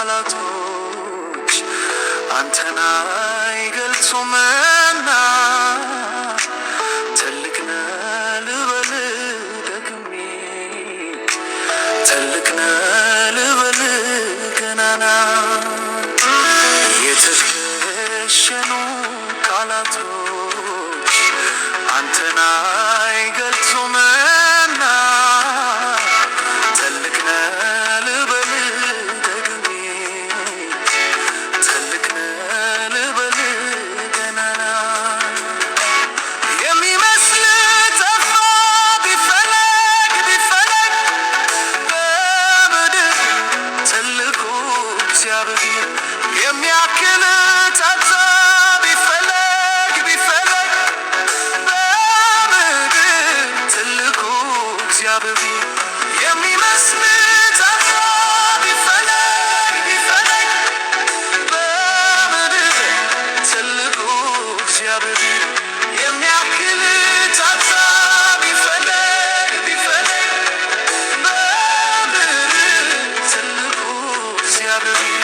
ቃላቶች አንተን አይገልጹምና ትልቅ ነህ ልበል ደግሜ ትልቅ ነህ ልበል ገናና የተሸኑ ቃላቶች አንተን አይገልጹምና ትልቅ ነህ ልበል ደግሜ ትልቅ ነህ ልበል ገናና የሚመስል ጠፋ ቢፈለግ ቢፈለግ በምድር ትልቁ እግዚአብሔር የሚያክል ጠፋ ቢፈለግ ቢፈለግ በምድር ትልቁ እግዚአብሔር የሚመስል ጠፋ ቢፈለግ ቢፈለግ በምድር ትልቁ እግዚአብሔር የሚያክል ጠፋ ቢፈለግ ቢፈለግ በምድር ትልቁ እግዚአብሔር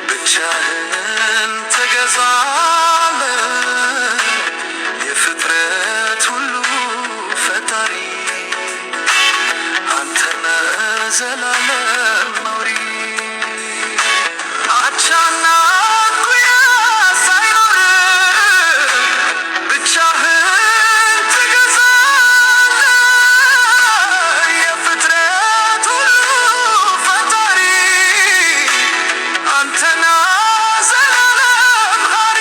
ብቻህን ትገዛለህ የፍጥረት ሁሉ ፈጣሪ አንተ ነህ ዘላለም ኖሪ አቻና እኩያ ሳይኖርህ ብቻህን ትገዛለህ የፍጥረት ሁሉ ፈጣሪ አንተ ነህ ዘላለም ኖሪ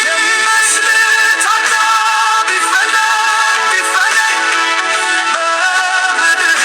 የሚመስል ጠፋ ቢፈለግ ቢፈለግ በምድር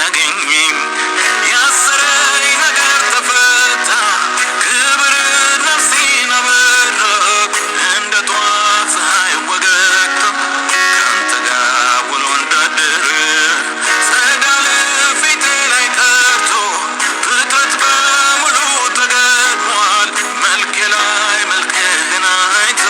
ያገኘኝ ያሰረኝ ነገር ተፈታ ክብር ነፍሴን አበራኩ እንደ ጠዋት ፀሐይ ወገግታ ካንተ ጋር ውሎ እንዳደረ ጸዳል ፊቴ ላይ ቀርቶ ፍጥረት በሙሉ ተገርሟል መልኬ ላይ መልክህን አይቶ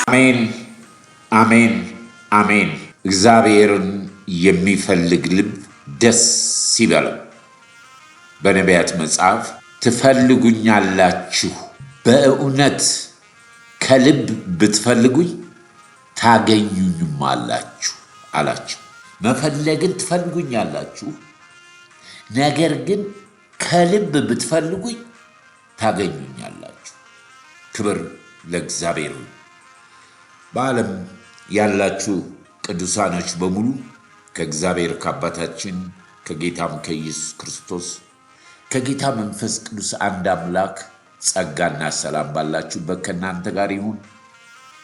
አሜን አሜን አሜን። እግዚአብሔርን የሚፈልግ ልብ ደስ ይበለው። በነቢያት መጽሐፍ ትፈልጉኛላችሁ፣ በእውነት ከልብ ብትፈልጉኝ ታገኙኝማላችሁ አላቸው። መፈለግን ትፈልጉኛላችሁ፣ ነገር ግን ከልብ ብትፈልጉኝ ታገኙኛላችሁ። ክብር ለእግዚአብሔር። በዓለም ያላችሁ ቅዱሳኖች በሙሉ ከእግዚአብሔር ከአባታችን ከጌታም ከኢየሱስ ክርስቶስ ከጌታ መንፈስ ቅዱስ አንድ አምላክ ጸጋና ሰላም ባላችሁበት ከእናንተ ጋር ይሁን።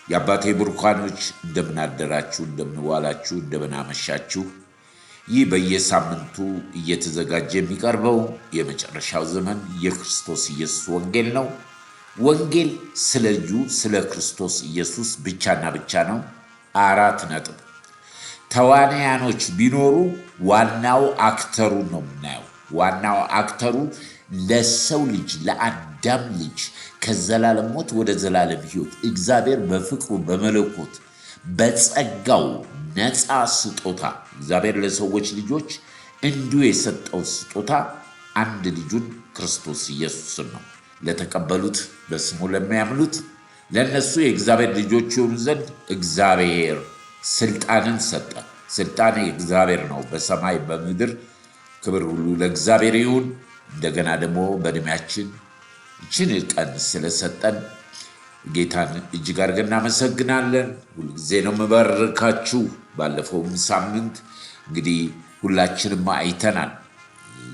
የአባቴ ብሩካኖች እንደምን አደራችሁ፣ እንደምን ዋላችሁ፣ እንደምን አመሻችሁ። ይህ በየሳምንቱ እየተዘጋጀ የሚቀርበው የመጨረሻው ዘመን የክርስቶስ ኢየሱስ ወንጌል ነው። ወንጌል ስለ ልጁ ስለ ክርስቶስ ኢየሱስ ብቻና ብቻ ነው። 4 ነጥብ። ተዋናያኖች ቢኖሩ ዋናው አክተሩ ነው የምናየው። ዋናው አክተሩ ለሰው ልጅ ለአዳም ልጅ ከዘላለም ሞት ወደ ዘላለም ሕይወት እግዚአብሔር በፍቅሩ በመለኮት በጸጋው ነፃ ስጦታ እግዚአብሔር ለሰዎች ልጆች እንዲሁ የሰጠው ስጦታ አንድ ልጁን ክርስቶስ ኢየሱስን ነው። ለተቀበሉት በስሙ ለሚያምኑት ለነሱ የእግዚአብሔር ልጆች ይሆኑ ዘንድ እግዚአብሔር ስልጣንን ሰጠ። ስልጣን የእግዚአብሔር ነው በሰማይ በምድር። ክብር ሁሉ ለእግዚአብሔር ይሁን። እንደገና ደግሞ በእድሜያችን ይህችን ቀን ስለሰጠን ጌታን እጅግ አድርገን እናመሰግናለን። ሁልጊዜ ነው የምባርካችሁ። ባለፈውም ሳምንት እንግዲህ ሁላችንም አይተናል።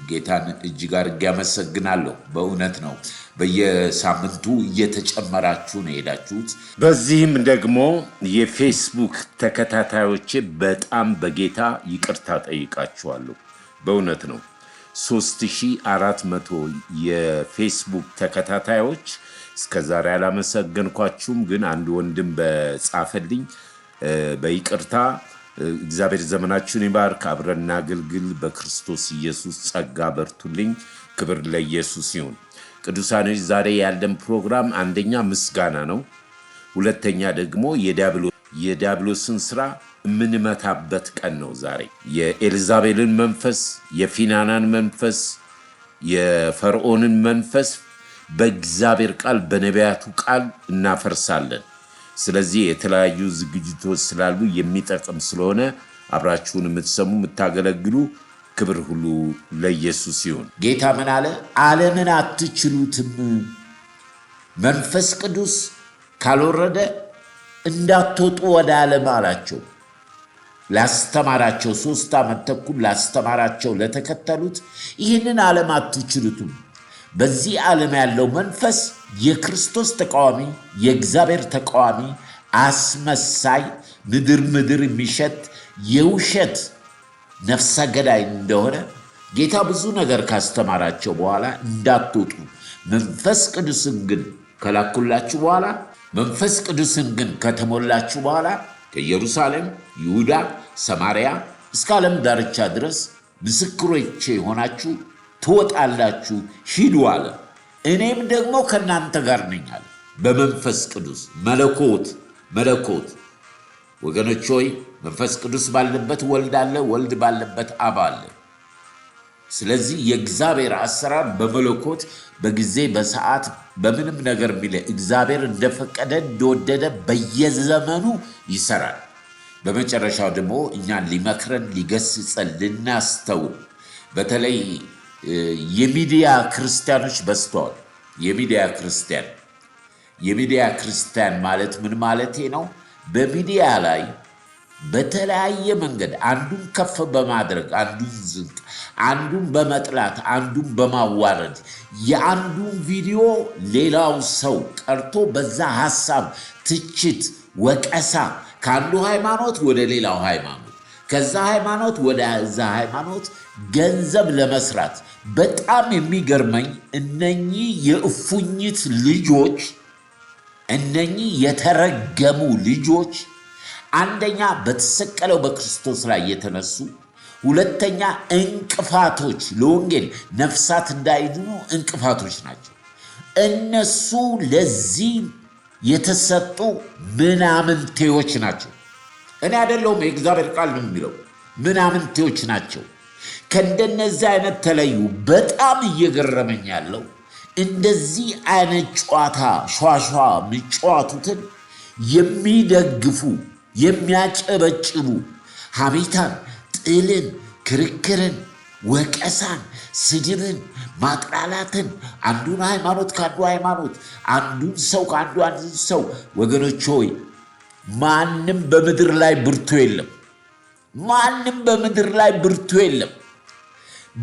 ጌታን እጅግ አድርጌ አመሰግናለሁ። በእውነት ነው በየሳምንቱ እየተጨመራችሁ ነው ሄዳችሁት። በዚህም ደግሞ የፌስቡክ ተከታታዮቼ በጣም በጌታ ይቅርታ ጠይቃችኋለሁ። በእውነት ነው 3400 የፌስቡክ ተከታታዮች እስከዛሬ አላመሰገንኳችሁም። ግን አንድ ወንድም በጻፈልኝ በይቅርታ እግዚአብሔር ዘመናችሁን ይባርክ፣ አብረን እናገልግል፣ በክርስቶስ ኢየሱስ ጸጋ በርቱልኝ። ክብር ለኢየሱስ ይሁን። ቅዱሳኖች ዛሬ ያለን ፕሮግራም አንደኛ ምስጋና ነው። ሁለተኛ ደግሞ የዲያብሎስን ስራ የምንመታበት ቀን ነው ዛሬ። የኤልዛቤልን መንፈስ፣ የፊናናን መንፈስ፣ የፈርዖንን መንፈስ በእግዚአብሔር ቃል በነቢያቱ ቃል እናፈርሳለን። ስለዚህ የተለያዩ ዝግጅቶች ስላሉ የሚጠቅም ስለሆነ አብራችሁን የምትሰሙ የምታገለግሉ ክብር ሁሉ ለኢየሱስ ይሁን። ጌታ ምን አለ? ዓለምን አትችሉትም፣ መንፈስ ቅዱስ ካልወረደ እንዳትወጡ ወደ ዓለም አላቸው። ላስተማራቸው 3 ዓመት ተኩል ላስተማራቸው ለተከተሉት ይህንን ዓለም አትችሉትም። በዚህ ዓለም ያለው መንፈስ የክርስቶስ ተቃዋሚ፣ የእግዚአብሔር ተቃዋሚ፣ አስመሳይ፣ ምድር የሚሸት የውሸት ነፍሰ ገዳይ እንደሆነ ጌታ ብዙ ነገር ካስተማራቸው በኋላ እንዳትወጡ መንፈስ ቅዱስን ግን ከላኩላችሁ በኋላ መንፈስ ቅዱስን ግን ከተሞላችሁ በኋላ ከኢየሩሳሌም፣ ይሁዳ፣ ሰማርያ እስከ ዓለም ዳርቻ ድረስ ምስክሮቼ ሆናችሁ ትወጣላችሁ፣ ሂዱ አለ። እኔም ደግሞ ከእናንተ ጋር ነኝ አለ። በመንፈስ ቅዱስ መለኮት ወገኖች ሆይ መንፈስ ቅዱስ ባለበት ወልድ አለ፣ ወልድ ባለበት አብ አለ። ስለዚህ የእግዚአብሔር አሰራር በመለኮት በጊዜ በሰዓት በምንም ነገር የሚለ እግዚአብሔር እንደፈቀደ እንደወደደ በየዘመኑ ይሰራል። በመጨረሻው ደግሞ እኛን ሊመክረን ሊገስጸን ልናስተውል በተለይ የሚዲያ ክርስቲያኖች በዝተዋል። የሚዲያ ክርስቲያን ማለት ምን ማለቴ ነው? በሚዲያ ላይ በተለያየ መንገድ አንዱን ከፍ በማድረግ አንዱን ዝቅ፣ አንዱን በመጥላት አንዱን በማዋረድ የአንዱን ቪዲዮ ሌላው ሰው ቀርቶ በዛ ሐሳብ፣ ትችት፣ ወቀሳ ከአንዱ ሃይማኖት ወደ ሌላው ሃይማኖት ከዛ ሃይማኖት ወደ ዛ ሃይማኖት ገንዘብ ለመስራት በጣም የሚገርመኝ እነኚህ የእፉኝት ልጆች እነኚህ የተረገሙ ልጆች አንደኛ በተሰቀለው በክርስቶስ ላይ የተነሱ፣ ሁለተኛ እንቅፋቶች ለወንጌል ነፍሳት እንዳይድኑ እንቅፋቶች ናቸው። እነሱ ለዚህ የተሰጡ ምናምንቴዎች ናቸው። እኔ አይደለሁም፣ የእግዚአብሔር ቃል ነው የሚለው። ምናምንቴዎች ናቸው። ከእንደነዚህ አይነት ተለዩ። በጣም እየገረመኝ ያለው እንደዚህ አይነት ጨዋታ ሸዋሸዋ የሚጫወቱትን የሚደግፉ የሚያጨበጭቡ ሐሜታን፣ ጥልን፣ ክርክርን፣ ወቀሳን፣ ስድብን፣ ማጥላላትን አንዱን ሃይማኖት ከአንዱ ሃይማኖት አንዱን ሰው ከአንዱ ሰው ወገኖች ሆይ ማንም በምድር ላይ ብርቱ የለም። ማንም በምድር ላይ ብርቱ የለም።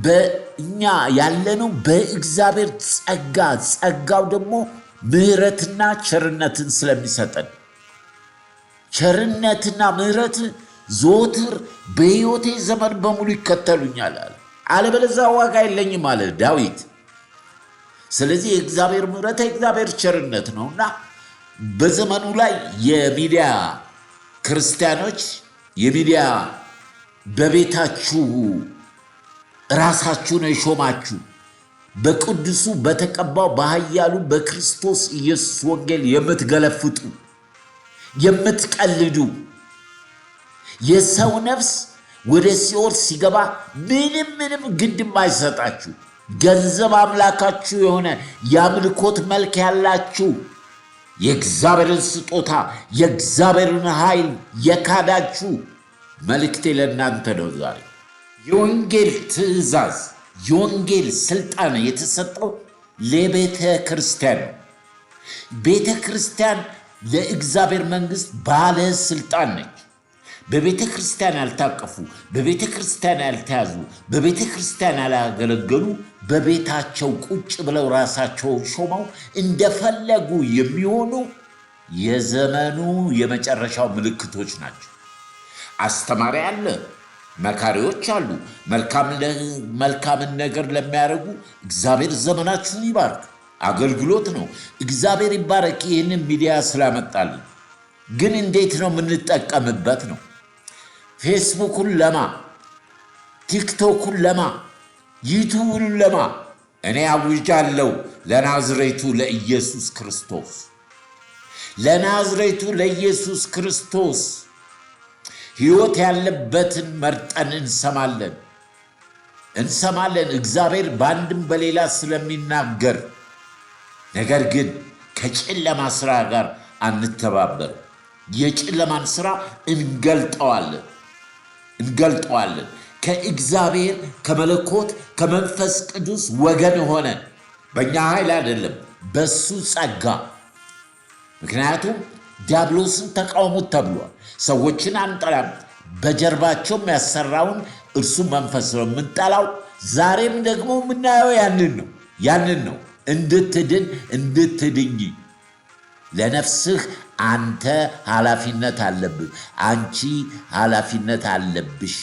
በእኛ ያለነው በእግዚአብሔር ጸጋ፣ ጸጋው ደግሞ ምሕረትና ቸርነትን ስለሚሰጠን ቸርነትና ምሕረት ዘወትር በሕይወቴ ዘመን በሙሉ ይከተሉኛል አለ። አለበለዚያ ዋጋ የለኝም አለ ዳዊት። ስለዚህ የእግዚአብሔር ምሕረት የእግዚአብሔር ቸርነት ነውና በዘመኑ ላይ የሚዲያ ክርስቲያኖች የሚዲያ በቤታችሁ ራሳችሁን የሾማችሁ በቅዱሱ በተቀባው በኃያሉ በክርስቶስ ኢየሱስ ወንጌል የምትገለፍጡ የምትቀልዱ የሰው ነፍስ ወደ ሲኦል ሲገባ ምንም ግድም አይሰጣችሁ ገንዘብ አምላካችሁ የሆነ የአምልኮት መልክ ያላችሁ የእግዚአብሔርን ስጦታ የእግዚአብሔርን ኃይል የካዳችሁ መልእክቴ ለእናንተ ነው። ዛሬ የወንጌል ትእዛዝ የወንጌል ስልጣን የተሰጠው ለቤተ ክርስቲያን ነው። ቤተ ክርስቲያን ለእግዚአብሔር መንግሥት ባለ ስልጣን ነች። በቤተ ክርስቲያን ያልታቀፉ፣ በቤተ ክርስቲያን ያልተያዙ፣ በቤተ ክርስቲያን ያላገለገሉ በቤታቸው ቁጭ ብለው ራሳቸውን ሾመው እንደፈለጉ የሚሆኑ የዘመኑ የመጨረሻው ምልክቶች ናቸው። አስተማሪ አለ፣ መካሪዎች አሉ። መልካምን ነገር ለሚያደርጉ እግዚአብሔር ዘመናችሁን ይባርክ። አገልግሎት ነው። እግዚአብሔር ይባረክ። ይህንን ሚዲያ ስላመጣልን ግን እንዴት ነው የምንጠቀምበት ነው? ፌስቡኩን ለማ፣ ቲክቶኩን ለማ፣ ዩቱቡን ለማ? እኔ አውጃለሁ ለናዝሬቱ ለኢየሱስ ክርስቶስ፣ ለናዝሬቱ ለኢየሱስ ክርስቶስ ሕይወት ያለበትን መርጠን እንሰማለን። እግዚአብሔር በአንድም በሌላ ስለሚናገር፣ ነገር ግን ከጨለማ ሥራ ጋር አንተባበር። የጨለማን ሥራ እንገልጠዋለን። ከእግዚአብሔር ከመለኮት ከመንፈስ ቅዱስ ወገን ሆነን በእኛ ኃይል አይደለም፣ በሱ ጸጋ። ምክንያቱም ዲያብሎስን ተቃውሙት ተብሏል። ሰዎችን አንጠላም፣ በጀርባቸው የሚያሰራውን እርሱ መንፈስ ነው የምንጠላው። ዛሬም ደግሞ የምናየው ያንን ነው። እንድትድኝ ለነፍስህ አንተ ኃላፊነት አለብህ፣ አንቺ ኃላፊነት አለብሽ።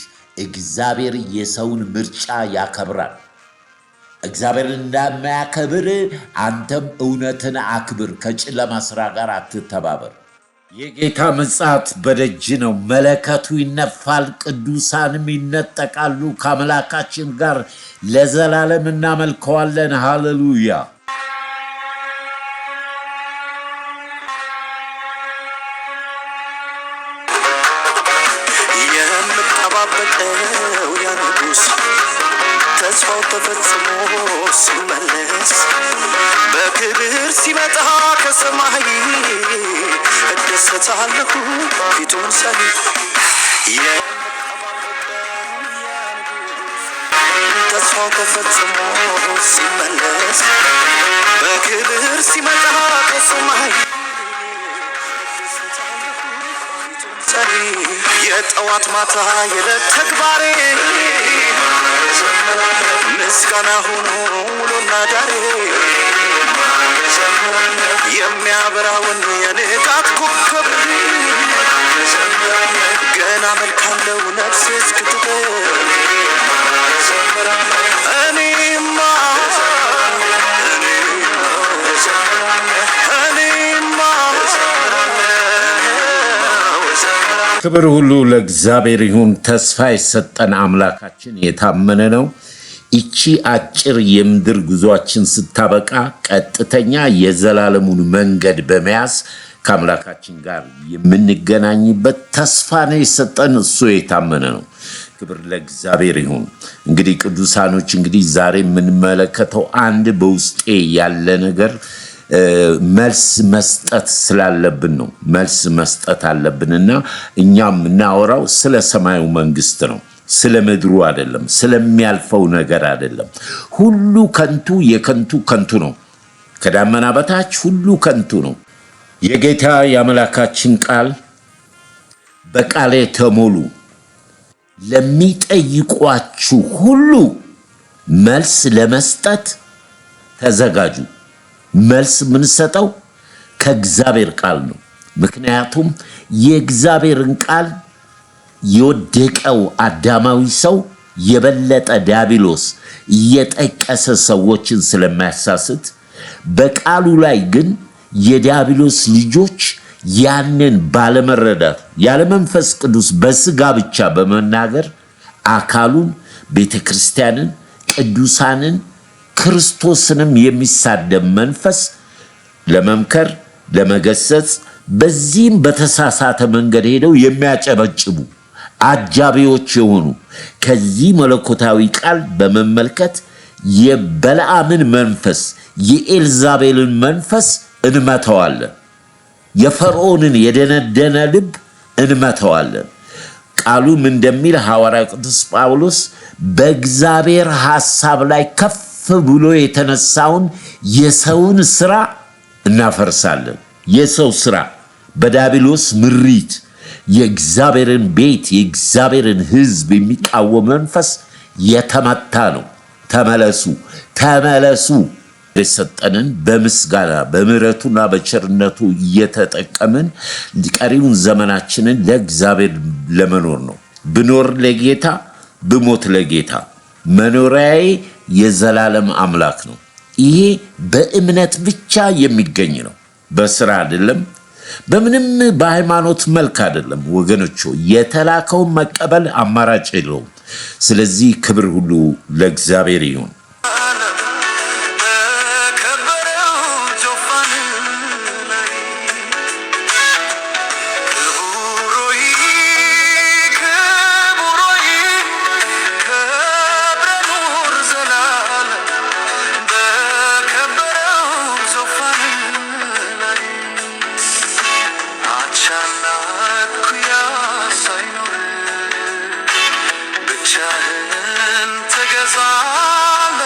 እግዚአብሔር የሰውን ምርጫ ያከብራል። እግዚአብሔር እንደማያከብር አንተም እውነትን አክብር። ከጨለማ ሥራ ጋር አትተባበር። የጌታ ምጽአት በደጅ ነው። መለከቱ ይነፋል፣ ቅዱሳንም ይነጠቃሉ። ከአምላካችን ጋር ለዘላለም እናመልከዋለን። ሃሌሉያ። የምጠባበቀው ያ ንጉሥ ተስፋው ተፈጽሞ ሲመለስ በክብር ሲመጣ ከሰማይ እደሰታለሁ ፊቱን ሳይ። ተስፋው ተፈጽሞ ሲመለስ በክብር ሲመጣ ከሰማይ የጠዋት ማታ የዕለት ተግባሬ ምስጋና ሆኖ ውሎና ዳሬ የሚያበራውን የንጋት ኮከብ ገና መልካለው ነፍሴ እስክትበል እኔማ ክብር ሁሉ ለእግዚአብሔር ይሁን። ተስፋ የሰጠን አምላካችን የታመነ ነው። ይቺ አጭር የምድር ጉዟችን ስታበቃ ቀጥተኛ የዘላለሙን መንገድ በመያዝ ከአምላካችን ጋር የምንገናኝበት ተስፋ ነው የሰጠን። እሱ የታመነ ነው። ክብር ለእግዚአብሔር ይሁን። እንግዲህ ቅዱሳኖች፣ እንግዲህ ዛሬ የምንመለከተው አንድ በውስጤ ያለ ነገር መልስ መስጠት ስላለብን ነው። መልስ መስጠት አለብንና እኛም እናወራው ስለ ሰማዩ መንግስት ነው። ስለ ምድሩ አይደለም፣ ስለሚያልፈው ነገር አይደለም። ሁሉ ከንቱ የከንቱ ከንቱ ነው። ከዳመና በታች ሁሉ ከንቱ ነው። የጌታ የአምላካችን ቃል በቃሌ ተሞሉ፣ ለሚጠይቋችሁ ሁሉ መልስ ለመስጠት ተዘጋጁ። መልስ የምንሰጠው ከእግዚአብሔር ቃል ነው። ምክንያቱም የእግዚአብሔርን ቃል የወደቀው አዳማዊ ሰው የበለጠ ዲያብሎስ እየጠቀሰ ሰዎችን ስለማያሳስት፣ በቃሉ ላይ ግን የዲያብሎስ ልጆች ያንን ባለመረዳት ያለ መንፈስ ቅዱስ በስጋ ብቻ በመናገር አካሉን፣ ቤተክርስቲያንን፣ ቅዱሳንን፣ ክርስቶስንም የሚሳደብ መንፈስ ለመምከር ለመገሰጽ በዚህም በተሳሳተ መንገድ ሄደው የሚያጨበጭቡ አጃቢዎች የሆኑ ከዚህ መለኮታዊ ቃል በመመልከት የበለዓምን መንፈስ የኤልዛቤልን መንፈስ እንመተዋለን። የፈርዖንን የደነደነ ልብ እንመተዋለን። ቃሉም እንደሚል ሐዋርያ ቅዱስ ጳውሎስ በእግዚአብሔር ሐሳብ ላይ ከፍ ብሎ የተነሳውን የሰውን ሥራ እናፈርሳለን። የሰው ሥራ በዲያብሎስ ምሪት የእግዚአብሔርን ቤት የእግዚአብሔርን ሕዝብ የሚቃወም መንፈስ የተመታ ነው። ተመለሱ ተመለሱ። የሰጠንን በምስጋና በምሕረቱና በቸርነቱ እየተጠቀምን ቀሪውን ዘመናችንን ለእግዚአብሔር ለመኖር ነው። ብኖር ለጌታ ብሞት ለጌታ። መኖሪያዬ የዘላለም አምላክ ነው። ይሄ በእምነት ብቻ የሚገኝ ነው፣ በስራ አይደለም፣ በምንም በሃይማኖት መልክ አይደለም። ወገኖች የተላከውን መቀበል አማራጭ የለውም። ስለዚህ ክብር ሁሉ ለእግዚአብሔር ይሁን። ተገዛለ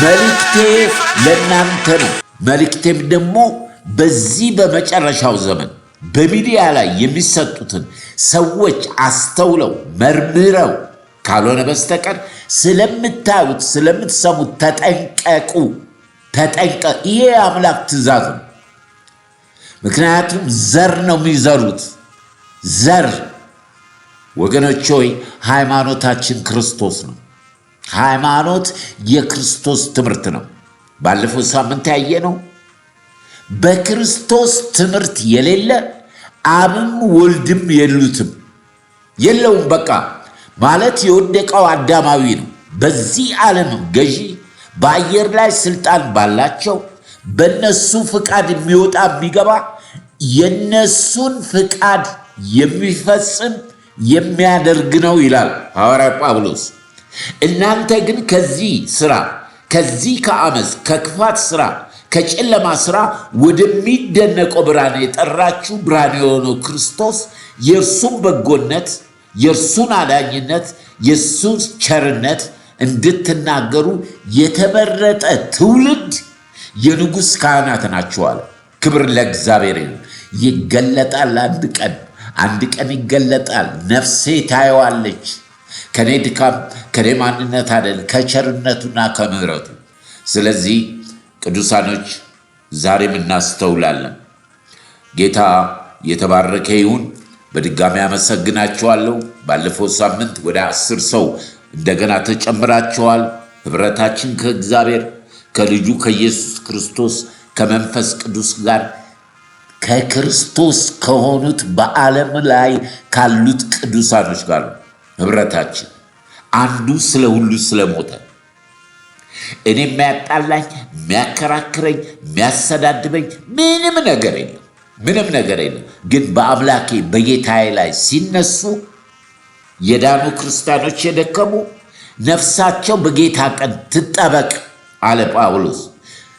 መልእክቴ ለእናንተ ነው። መልእክቴም ደግሞ በዚህ በመጨረሻው ዘመን በሚዲያ ላይ የሚሰጡትን ሰዎች አስተውለው መርምረው ካልሆነ በስተቀር ስለምታዩት ስለምትሰሙት ተጠንቀቁ። ይሄ የአምላክ ትእዛዝ ነው። ምክንያቱም ዘር ነው የሚዘሩት። ዘር ወገኖች ሆይ ሃይማኖታችን ክርስቶስ ነው። ሃይማኖት የክርስቶስ ትምህርት ነው። ባለፈው ሳምንት ያየነው በክርስቶስ ትምህርት የሌለ አብም ወልድም የለውም። በቃ ማለት የወደቀው አዳማዊ ነው። በዚህ ዓለም ገዢ በአየር ላይ ስልጣን ባላቸው በነሱ ፍቃድ የሚወጣ የሚገባ የነሱን ፍቃድ የሚፈጽም የሚያደርግ ነው ይላል ሐዋርያ ጳውሎስ። እናንተ ግን ከዚህ ስራ ከዚህ ከአመፅ ከክፋት ስራ ከጨለማ ስራ ወደሚደነቀው ብርሃን የጠራችሁ ብርሃን የሆነው ክርስቶስ የእርሱን በጎነት የእርሱን አዳኝነት የእርሱን ቸርነት እንድትናገሩ የተመረጠ ትውልድ የንጉሥ ካህናት ናችሁ አለ። ክብር ለእግዚአብሔር ይሁን። ይገለጣል። አንድ ቀን ይገለጣል። ነፍሴ ታየዋለች። ከኔ ድካም ከኔ ማንነት አይደል፣ ከቸርነቱና ከምሕረቱ። ስለዚህ ቅዱሳኖች ዛሬም እናስተውላለን። ጌታ የተባረከ ይሁን። በድጋሚ አመሰግናችኋለሁ። ባለፈው ሳምንት ወደ 10 ሰው እንደገና ተጨምራችኋል። ህብረታችን ከእግዚአብሔር ከልጁ ከኢየሱስ ክርስቶስ ከመንፈስ ቅዱስ ጋር ከክርስቶስ ከሆኑት በዓለም ላይ ካሉት ቅዱሳኖች ጋር ህብረታችን አንዱ ስለ ሁሉ ስለሞተ እኔ የሚያጣላኝ የሚያከራክረኝ የሚያሰዳድበኝ ምንም ነገር የለም። ግን በአምላኬ በጌታዬ ላይ ሲነሱ የዳኑ ክርስቲያኖች የደከሙ ነፍሳቸው በጌታ ቀን ትጠበቅ አለ ጳውሎስ።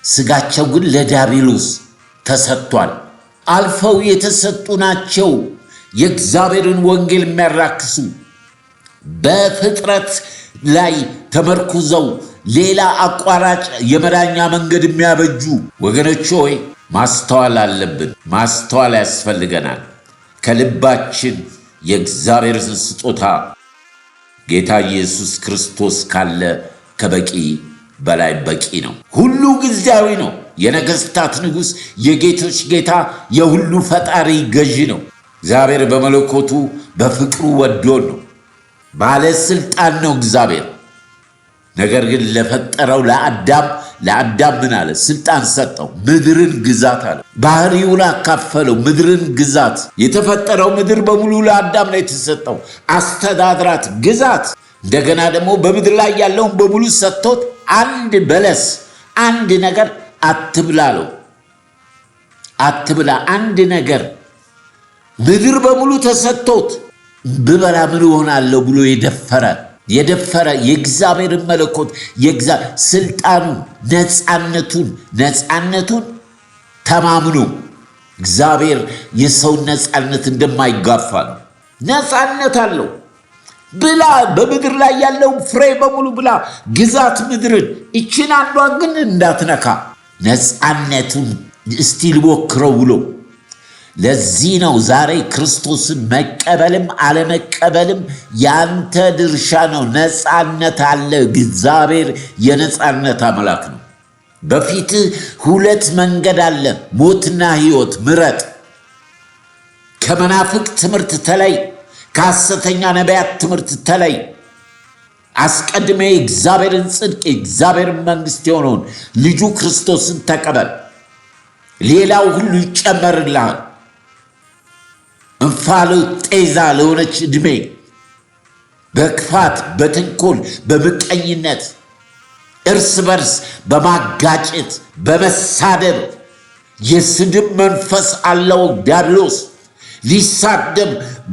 ስጋቸው ግን ለዲያብሎስ ተሰጥቷል። አልፈው የተሰጡ ናቸው። የእግዚአብሔርን ወንጌል የሚያራክሱ በፍጥረት ላይ ተመርኩዘው ሌላ አቋራጭ የመዳኛ መንገድ የሚያበጁ ወገኖች ሆይ ማስተዋል አለብን። ማስተዋል ያስፈልገናል። ከልባችን የእግዚአብሔርን ስጦታ ጌታ ኢየሱስ ክርስቶስ ካለ ከበቂ በላይ በቂ ነው። ሁሉ ጊዜያዊ ነው። የነገስታት ንጉሥ የጌቶች ጌታ የሁሉ ፈጣሪ ገዢ ነው። እግዚአብሔር በመለኮቱ በፍቅሩ ወዶን ነው። ባለስልጣን ነው እግዚአብሔር። ነገር ግን ለፈጠረው ለአዳም ምን አለ? ስልጣን ሰጠው። ምድርን ግዛት አለ። ባህሪውን አካፈለው። ምድርን ግዛት። የተፈጠረው ምድር በሙሉ ለአዳም ነው የተሰጠው። አስተዳድራት፣ ግዛት። እንደገና ደግሞ በምድር ላይ ያለውን በሙሉ ሰጥቶት አንድ በለስ አንድ ነገር አትብላ አለው። አትብላ አንድ ነገር ምድር በሙሉ ተሰጥቶት ብበላ ምን እሆናለሁ ብሎ የደፈረ የእግዚአብሔር መለኮት ስልጣኑን ነፃነቱን ተማምኖ እግዚአብሔር የሰውን ነፃነት እንደማይጋፋ ነው። ነፃነት አለው። ብላ፣ በምድር ላይ ያለው ፍሬ በሙሉ ብላ፣ ግዛት ምድርን። ይችን አንዷን ግን እንዳትነካ። ነፃነቱን እስቲ ልሞክረው ብሎ ለዚህ ነው ዛሬ ክርስቶስን መቀበልም አለመቀበልም ያንተ ድርሻ ነው። ነፃነት አለ። እግዚአብሔር የነፃነት አምላክ ነው። በፊትህ 2 መንገድ አለ፣ ሞትና ሕይወት። ምረጥ። ከመናፍቅ ትምህርት ተለይ፣ ከሐሰተኛ ነቢያት ትምህርት ተለይ። አስቀድሜ የእግዚአብሔርን ጽድቅ የእግዚአብሔርን መንግሥት የሆነውን ልጁ ክርስቶስን ተቀበል፣ ሌላው ሁሉ ይጨመርልሃል። እንፋሎት ጤዛ ለሆነች ዕድሜ በክፋት በተንኮል በምቀኝነት እርስ በርስ በማጋጨት በመሳደብ የስድብ መንፈስ አለው ዲያብሎስ። ሊሳደብ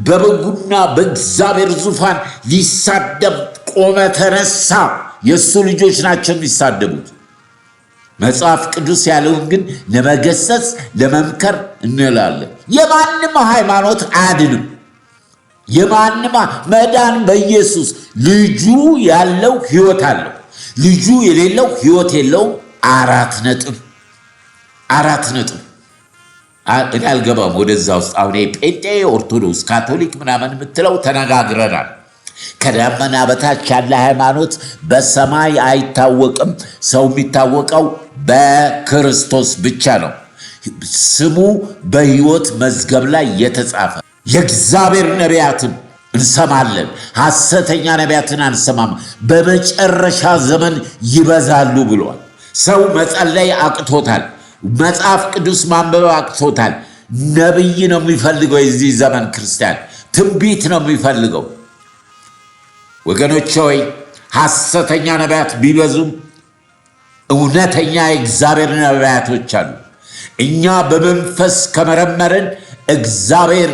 በበጉና በእግዚአብሔር ዙፋን ሊሳደብ ቆመ፣ ተነሳ። የእሱ ልጆች ናቸው የሚሳደቡት። መጽሐፍ ቅዱስ ያለውን ግን ለመገሰጽ ለመምከር እንላለን። የማንም ሃይማኖት አያድንም። የማንም መዳን በኢየሱስ ልጁ ያለው ሕይወት አለው። ልጁ የሌለው ሕይወት የለውም። 4 ነጥብ። እኔ አልገባም ወደዛ ውስጥ። አሁን ጴንጤ፣ ኦርቶዶክስ፣ ካቶሊክ ምናምን የምትለው ተነጋግረናል። ከደመና በታች ያለ ሃይማኖት በሰማይ አይታወቅም። ሰው የሚታወቀው በክርስቶስ ብቻ ነው። ስሙ በሕይወት መዝገብ ላይ የተጻፈ። የእግዚአብሔር ነቢያትን እንሰማለን፣ ሐሰተኛ ነቢያትን አንሰማም። በመጨረሻ ዘመን ይበዛሉ ብሏል። ሰው መጸለይ አቅቶታል። መጽሐፍ ቅዱስ ማንበብ አቅቶታል። ነቢይ ነው የሚፈልገው። የዚህ ዘመን ክርስቲያን ትንቢት ነው የሚፈልገው። ወገኖች ሆይ ሐሰተኛ ነቢያት ቢበዙም እውነተኛ የእግዚአብሔር ነቢያቶች አሉ። እኛ በመንፈስ ከመረመርን እግዚአብሔር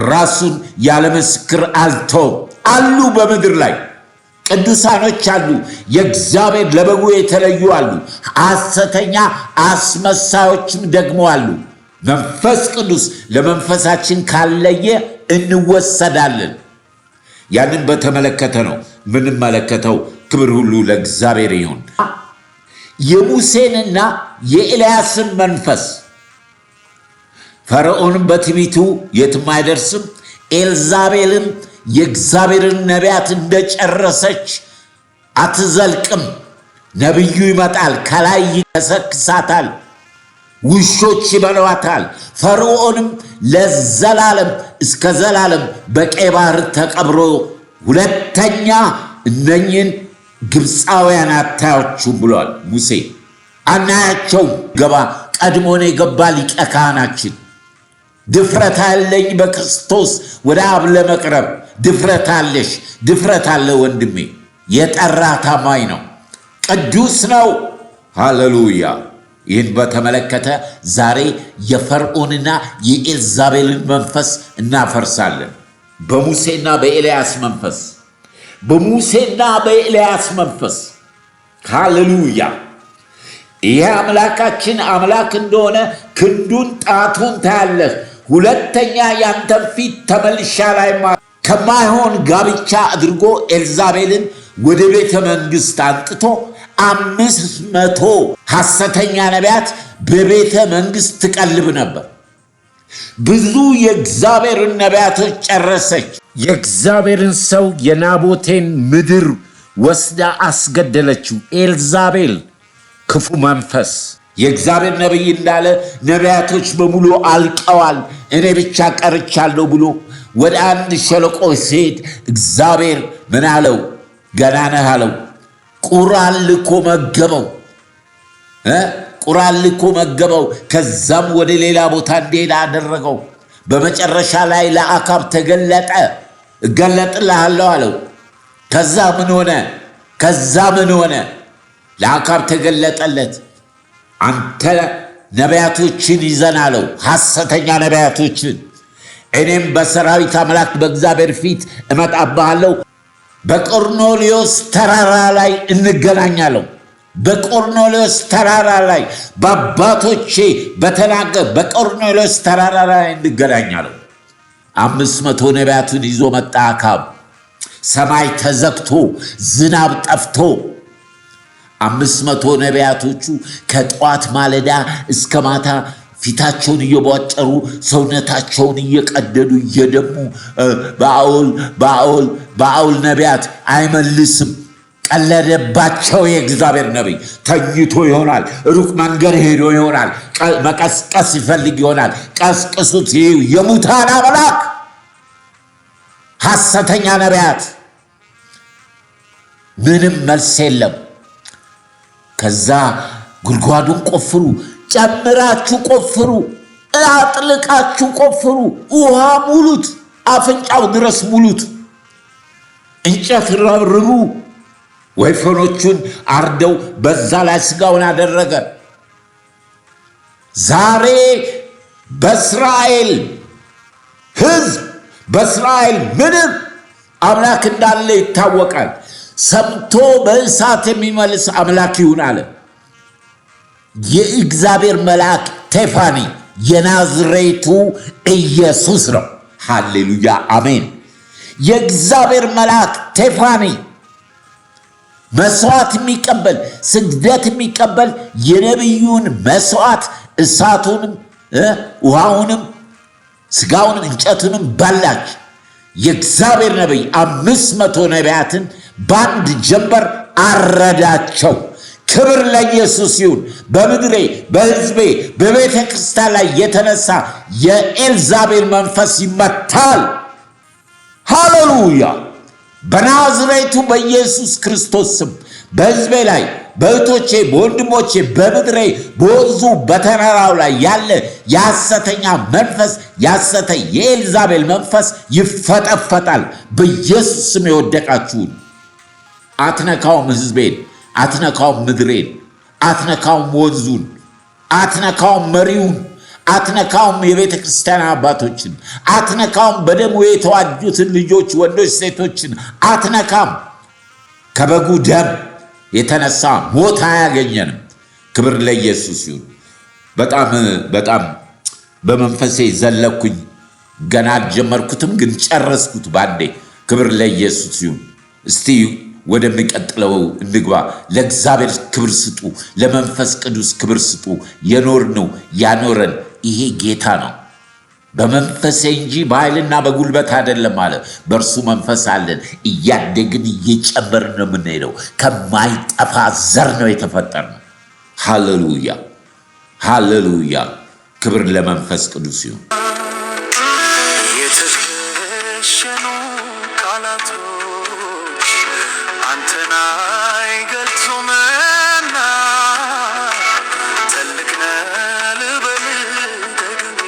ራሱን ያለ ምስክር አልተውም። አሉ በምድር ላይ ቅዱሳኖች አሉ። የእግዚአብሔር ለበጉ የተለዩ አሉ። ሐሰተኛ አስመሳዮችም ደግሞ አሉ። መንፈስ ቅዱስ ለመንፈሳችን ካለየ እንወሰዳለን። ያንን በተመለከተ ነው የምንመለከተው። ክብር ሁሉ ለእግዚአብሔር ይሁን። የሙሴንና የኤልያስን መንፈስ ፈርዖንም በትዕቢቱ የትም አይደርስም። ኤልዛቤልም የእግዚአብሔርን ነቢያት እንደጨረሰች አትዘልቅም። ነቢዩ ይመጣል፣ ከላይ ይከሰክሳታል፣ ውሾች ይበሏታል። ፈርዖንም ለዘላለም እስከ ዘላለም በቀይ ባህር ተቀብሮ ሁለተኛ እነኝን ግብፃውያን አታያችሁም ብሏል ሙሴ። አናያቸውም። ገባ ቀድሞን የገባ ሊቀ ካህናችን ድፍረት አለኝ በክርስቶስ ወደ አብ ለመቅረብ ድፍረት አለሽ፣ ድፍረት አለ ወንድሜ። የጠራ ታማኝ ነው፣ ቅዱስ ነው። ሃሌሉያ። ይህን በተመለከተ ዛሬ የፈርዖንና የኤልዛቤልን መንፈስ እናፈርሳለን። በሙሴና በኤልያስ መንፈስ፣ በሙሴና በኤልያስ መንፈስ። ሃሌሉያ። ይህ አምላካችን አምላክ እንደሆነ ክንዱን ጣቱን ታያለህ። ሁለተኛ ያንተን ፊት ተመልሻ ላይ ከማይሆን ጋብቻ አድርጎ ኤልዛቤልን ወደ ቤተ መንግሥት አንጥቶ 500 ሐሰተኛ ነቢያት በቤተ መንግሥት ትቀልብ ነበር። ብዙ የእግዚአብሔርን ነቢያቶች ጨረሰች። የእግዚአብሔርን ሰው የናቦቴን ምድር ወስዳ አስገደለችው። ኤልዛቤል ክፉ መንፈስ። የእግዚአብሔር ነቢይ እንዳለ ነቢያቶች በሙሉ አልቀዋል፣ እኔ ብቻ ቀርቻለሁ ብሎ ወደ አንድ ሸለቆ ሲሄድ እግዚአብሔር ምን አለው? ገና ነህ አለው። ቁራን ልኮ መገበው። ቁራን ልኮ መገበው። ከዛም ወደ ሌላ ቦታ እንዲሄድ አደረገው። በመጨረሻ ላይ ለአካብ ተገለጠ። እገለጥልሃለሁ አለው። ከዛ ምን ሆነ? ለአካብ ተገለጠለት። አንተ ነቢያቶችን ይዘን አለው፣ ሐሰተኛ ነቢያቶችን። እኔም በሰራዊት አምላክ በእግዚአብሔር ፊት እመጣብሃለሁ፣ በቆርኔሌዎስ ተራራ ላይ እንገናኛለሁ። በቆርኔሌዎስ ተራራ ላይ በአባቶቼ በተናገር በቆርኔሌዎስ ተራራ ላይ እንገናኛለሁ። 500 ነቢያቱን ይዞ መጣ አካብ። ሰማይ ተዘግቶ ዝናብ ጠፍቶ 500 ነቢያቶቹ ከጠዋት ማለዳ እስከ ማታ ፊታቸውን እየቧጨሩ ሰውነታቸውን እየቀደዱ እየደሙ በአውል ነቢያት አይመልስም። ቀለደባቸው። የእግዚአብሔር ነቢይ ተኝቶ ይሆናል፣ ሩቅ መንገድ ሄዶ ይሆናል፣ መቀስቀስ ይፈልግ ይሆናል። ቀስቅሱት። ይህ የሙታን አምላክ ሐሰተኛ ነቢያት። ምንም መልስ የለም። ከዛ ጉድጓዱን ቆፍሩ፣ ጨምራችሁ ቆፍሩ፣ አጥልቃችሁ ቆፍሩ፣ ውሃ ሙሉት፣ አፍንጫው ድረስ ሙሉት፣ እንጨት ረብርቡ። ወይፈኖቹን አርደው በዛ ላይ ስጋውን አደረገ። ዛሬ በእስራኤል ሕዝብ በእስራኤል ምድር አምላክ እንዳለ ይታወቃል። ሰምቶ በእሳት የሚመልስ አምላክ ይሁን አለ። የእግዚአብሔር መልአክ ቴፋኒ የናዝሬቱ ኢየሱስ ነው። ሃሌሉያ አሜን። የእግዚአብሔር መልአክ ቴፋኒ መስዋዕት የሚቀበል ስግደት የሚቀበል የነቢዩን መስዋዕት እሳቱንም ውሃውንም ስጋውንም እንጨቱንም በላች። የእግዚአብሔር ነቢይ 500 ነቢያትን በአንድ ጀንበር አረዳቸው። ክብር ለኢየሱስ ይሁን። በምድሬ በሕዝቤ በቤተ ክርስቲያን ላይ የተነሳ የኤልዛቤል መንፈስ ይመታል። ሃሌሉያ! በናዝሬቱ በኢየሱስ ክርስቶስ ስም በሕዝቤ ላይ በእህቶቼ በወንድሞቼ በምድሬ በወንዙ በተራራው ላይ ያለ የሐሰተኛ መንፈስ የሐሰተ የኤልዛቤል መንፈስ ይፈጠፈጣል። በኢየሱስ ስም የወደቃችሁን አትነካውም። ሕዝቤን አትነካውም። ምድሬን አትነካውም። ወንዙን አትነካውም። መሪውን አትነካውም። የቤተ ክርስቲያን አባቶችን አትነካውም። በደሙ የተዋጁትን ልጆች ወንዶች ሴቶችን አትነካም። ከበጉ ደም የተነሳ ሞት አያገኘንም። ክብር ለኢየሱስ ይሁን። በጣም በመንፈሴ ዘለኩኝ። ገና አልጀመርኩትም ግን ጨረስኩት ባንዴ። ክብር ለኢየሱስ ይሁን። እስቲ ወደሚቀጥለው እንግባ። ለእግዚአብሔር ክብር ስጡ፣ ለመንፈስ ቅዱስ ክብር ስጡ። የኖርነው ያኖረን ይሄ ጌታ ነው። በመንፈሴ እንጂ በኃይልና በጉልበት አይደለም አለ። በእርሱ መንፈስ አለን። እያደግን እየጨመርን ነው የምንሄደው። ከማይጠፋ ዘር ነው የተፈጠርነው። ሃሌሉያ ሃሌሉያ። ክብር ለመንፈስ ቅዱስ ይሁን። የተሸኑ ቃላቶች አንተን አይገልጹምና ትልቅ ነህ ልበል ደግሜ፣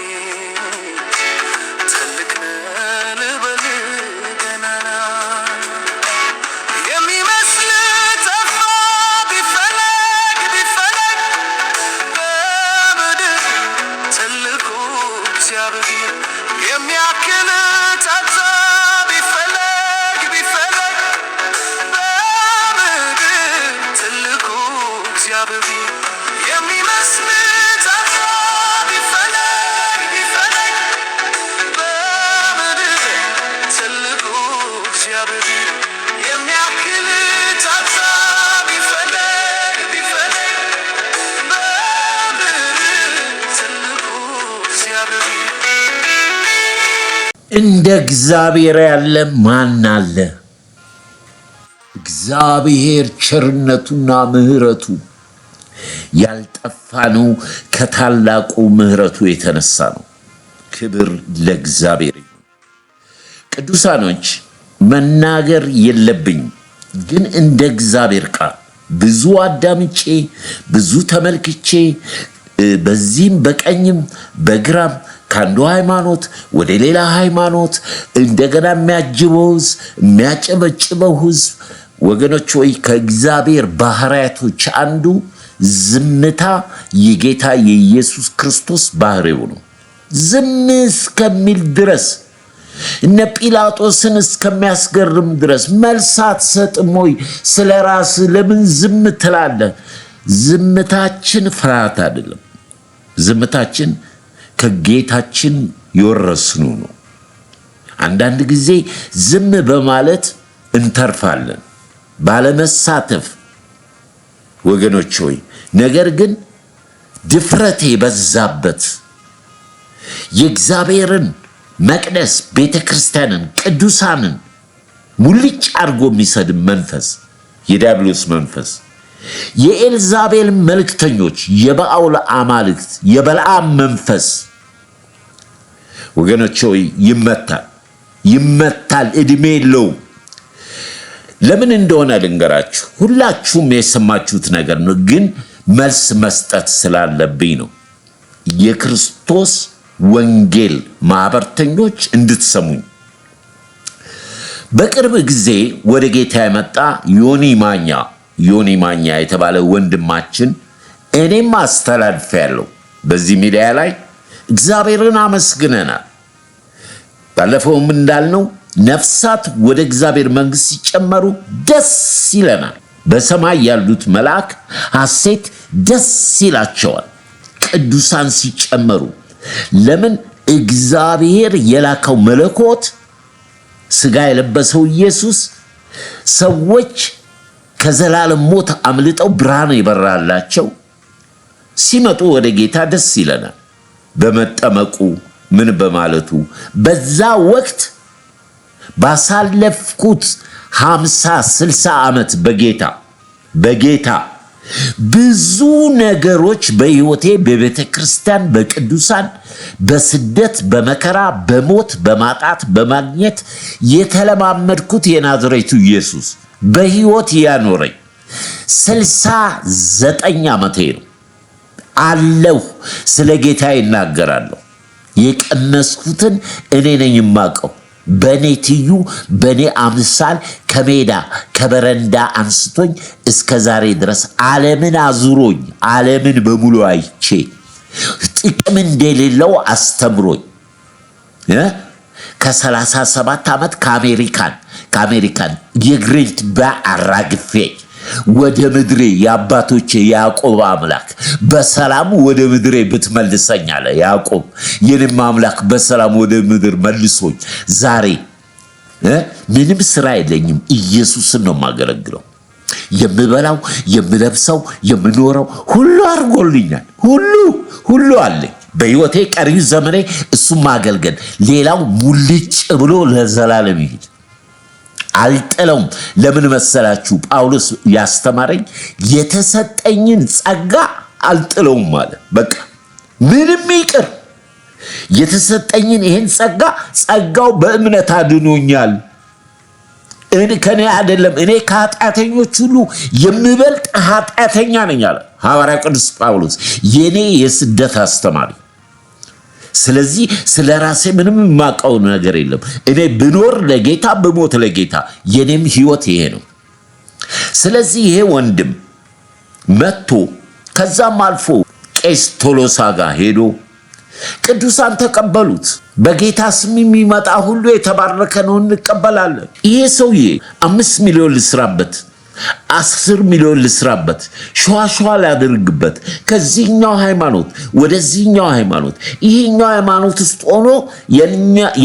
ትልቅ ነህ ልበል ገናና። የሚመስል ጠፋ ቢፈለግ በምድር ትልቁ እግዚአብሔር የሚያክል ጠፋ ቢፈለግ በምድር ትልቁ እግዚአብሔር የሚመስል ጠፋ ቢፈለግ በምድር ትልቁ እግዚአብሔር የሚያክል ጠፋ ቢፈለግ በምድር ትልቁ እግዚአብሔር። እንደ እግዚአብሔር ያለ ማን አለ? እግዚአብሔር ቸርነቱና ምሕረቱ ያልጠፋነው ከታላቁ ምሕረቱ የተነሳ ነው። ክብር ለእግዚአብሔር ይሁን። ቅዱሳኖች መናገር የለብኝም፣ ግን እንደ እግዚአብሔር ቃል ብዙ አዳምጬ ብዙ ተመልክቼ በዚህም በቀኝም በግራም ከአንዱ ሃይማኖት ወደ ሌላ ሃይማኖት እንደገና የሚያጅበው ሕዝብ የሚያጨበጭበው ሕዝብ ወገኖች ወይ ከእግዚአብሔር ባህሪያቶች አንዱ ዝምታ የጌታ የኢየሱስ ክርስቶስ ባህሪው ነው። ዝም እስከሚል ድረስ እነ ጲላጦስን እስከሚያስገርም ድረስ መልስ አትሰጥም ወይ? ስለ ራስህ ለምን ዝም ትላለህ? ዝምታችን ፍርሃት አይደለም። ዝምታችን ከጌታችን የወረስነው ነው። አንዳንድ ጊዜ ዝም በማለት እንተርፋለን ባለመሳተፍ ወገኖች ሆይ። ነገር ግን ድፍረት የበዛበት የእግዚአብሔርን መቅደስ ቤተ ክርስቲያንን ቅዱሳንን ሙልጭ አድርጎ የሚሰድብ መንፈስ የዲያብሎስ መንፈስ፣ የኤልዛቤል መልእክተኞች የበአውል አማልክት የበልዓም መንፈስ ወገኖች ሆይ ይመታል፣ ዕድሜ የለውም። ለምን እንደሆነ ልንገራችሁ። ሁላችሁም የሰማችሁት ነገር ነው፣ ግን መልስ መስጠት ስላለብኝ ነው። የክርስቶስ ወንጌል ማህበርተኞች እንድትሰሙኝ። በቅርብ ጊዜ ወደ ጌታ የመጣ ዮኒ ማኛ የተባለ ወንድማችን እኔም አስተላልፌያለሁ። በዚህ ሚዲያ ላይ እግዚአብሔርን አመስግነናል። ባለፈውም እንዳልነው ነፍሳት ወደ እግዚአብሔር መንግሥት ሲጨመሩ ደስ ይለናል። በሰማይ ያሉት መልአክ ሐሴት ደስ ይላቸዋል ቅዱሳን ሲጨመሩ። ለምን? እግዚአብሔር የላከው መለኮት ሥጋ የለበሰው ኢየሱስ ሰዎች ከዘላለም ሞት አምልጠው ብርሃን ይበራላቸው ሲመጡ ወደ ጌታ ደስ ይለናል። በመጠመቁ ምን በማለቱ በዛ ወቅት ባሳለፍኩት 50-60 ዓመት በጌታ ብዙ ነገሮች በሕይወቴ በቤተ ክርስቲያን በቅዱሳን በስደት በመከራ በሞት በማጣት በማግኘት የተለማመድኩት የናዝሬቱ ኢየሱስ በሕይወት ያኖረኝ 69 ዓመቴ ነው አለሁ። ስለ ጌታ ይናገራለሁ። የቀነስኩትን እኔ ነኝ የማውቀው። በኔ ትዩ በኔ አምሳል ከሜዳ ከበረንዳ አንስቶኝ እስከ ዛሬ ድረስ ዓለምን አዙሮኝ ዓለምን በሙሉ አይቼ ጥቅም እንደሌለው አስተምሮኝ ከ37 ዓመት ከአሜሪካን የግሬት በአራግፌ ወደ ምድሬ የአባቶቼ ያዕቆብ አምላክ በሰላም ወደ ምድሬ ብትመልሰኝ አለ ያዕቆብ። የኔም አምላክ በሰላም ወደ ምድር መልሶኝ ዛሬ ምንም ስራ የለኝም፣ ኢየሱስን ነው የማገለግለው። የምበላው የምለብሰው የምኖረው ሁሉ አድርጎልኛል። ሁሉ አለኝ። በሕይወቴ ቀሪ ዘመኔ እሱም ማገልገል፣ ሌላው ሙልጭ ብሎ ለዘላለም ይሄድ አልጥለውም። ለምን መሰላችሁ? ጳውሎስ ያስተማረኝ የተሰጠኝን ጸጋ አልጥለውም ማለት በቃ ምንም ይቅር የተሰጠኝን ይሄን ጸጋው በእምነት አድኖኛል። ከኔ አይደለም፣ እኔ ከኃጢአተኞች ሁሉ የምበልጥ ኃጢአተኛ ነኝ አለ ሐዋርያ ቅዱስ ጳውሎስ፣ የኔ የስደት አስተማሪ። ስለዚህ ስለ ራሴ ምንም የማውቀው ነገር የለም። እኔ ብኖር ለጌታ ብሞት ለጌታ፣ የኔም ህይወት ይሄ ነው። ስለዚህ ይሄ ወንድም መጥቶ ከዛም አልፎ ቄስ ቶሎሳ ጋር ሄዶ ቅዱሳን ተቀበሉት። በጌታ ስም የሚመጣ ሁሉ የተባረከ ነው እንቀበላለን። ይሄ ሰውዬ 5 ሚሊዮን ልስራበት፣ 10 ሚሊዮን ልስራበት፣ ሸዋሸዋ ላድርግበት፣ ከዚህኛው ሃይማኖት ወደዚህኛው ሃይማኖት፣ ይሄኛው ሃይማኖት ውስጥ ሆኖ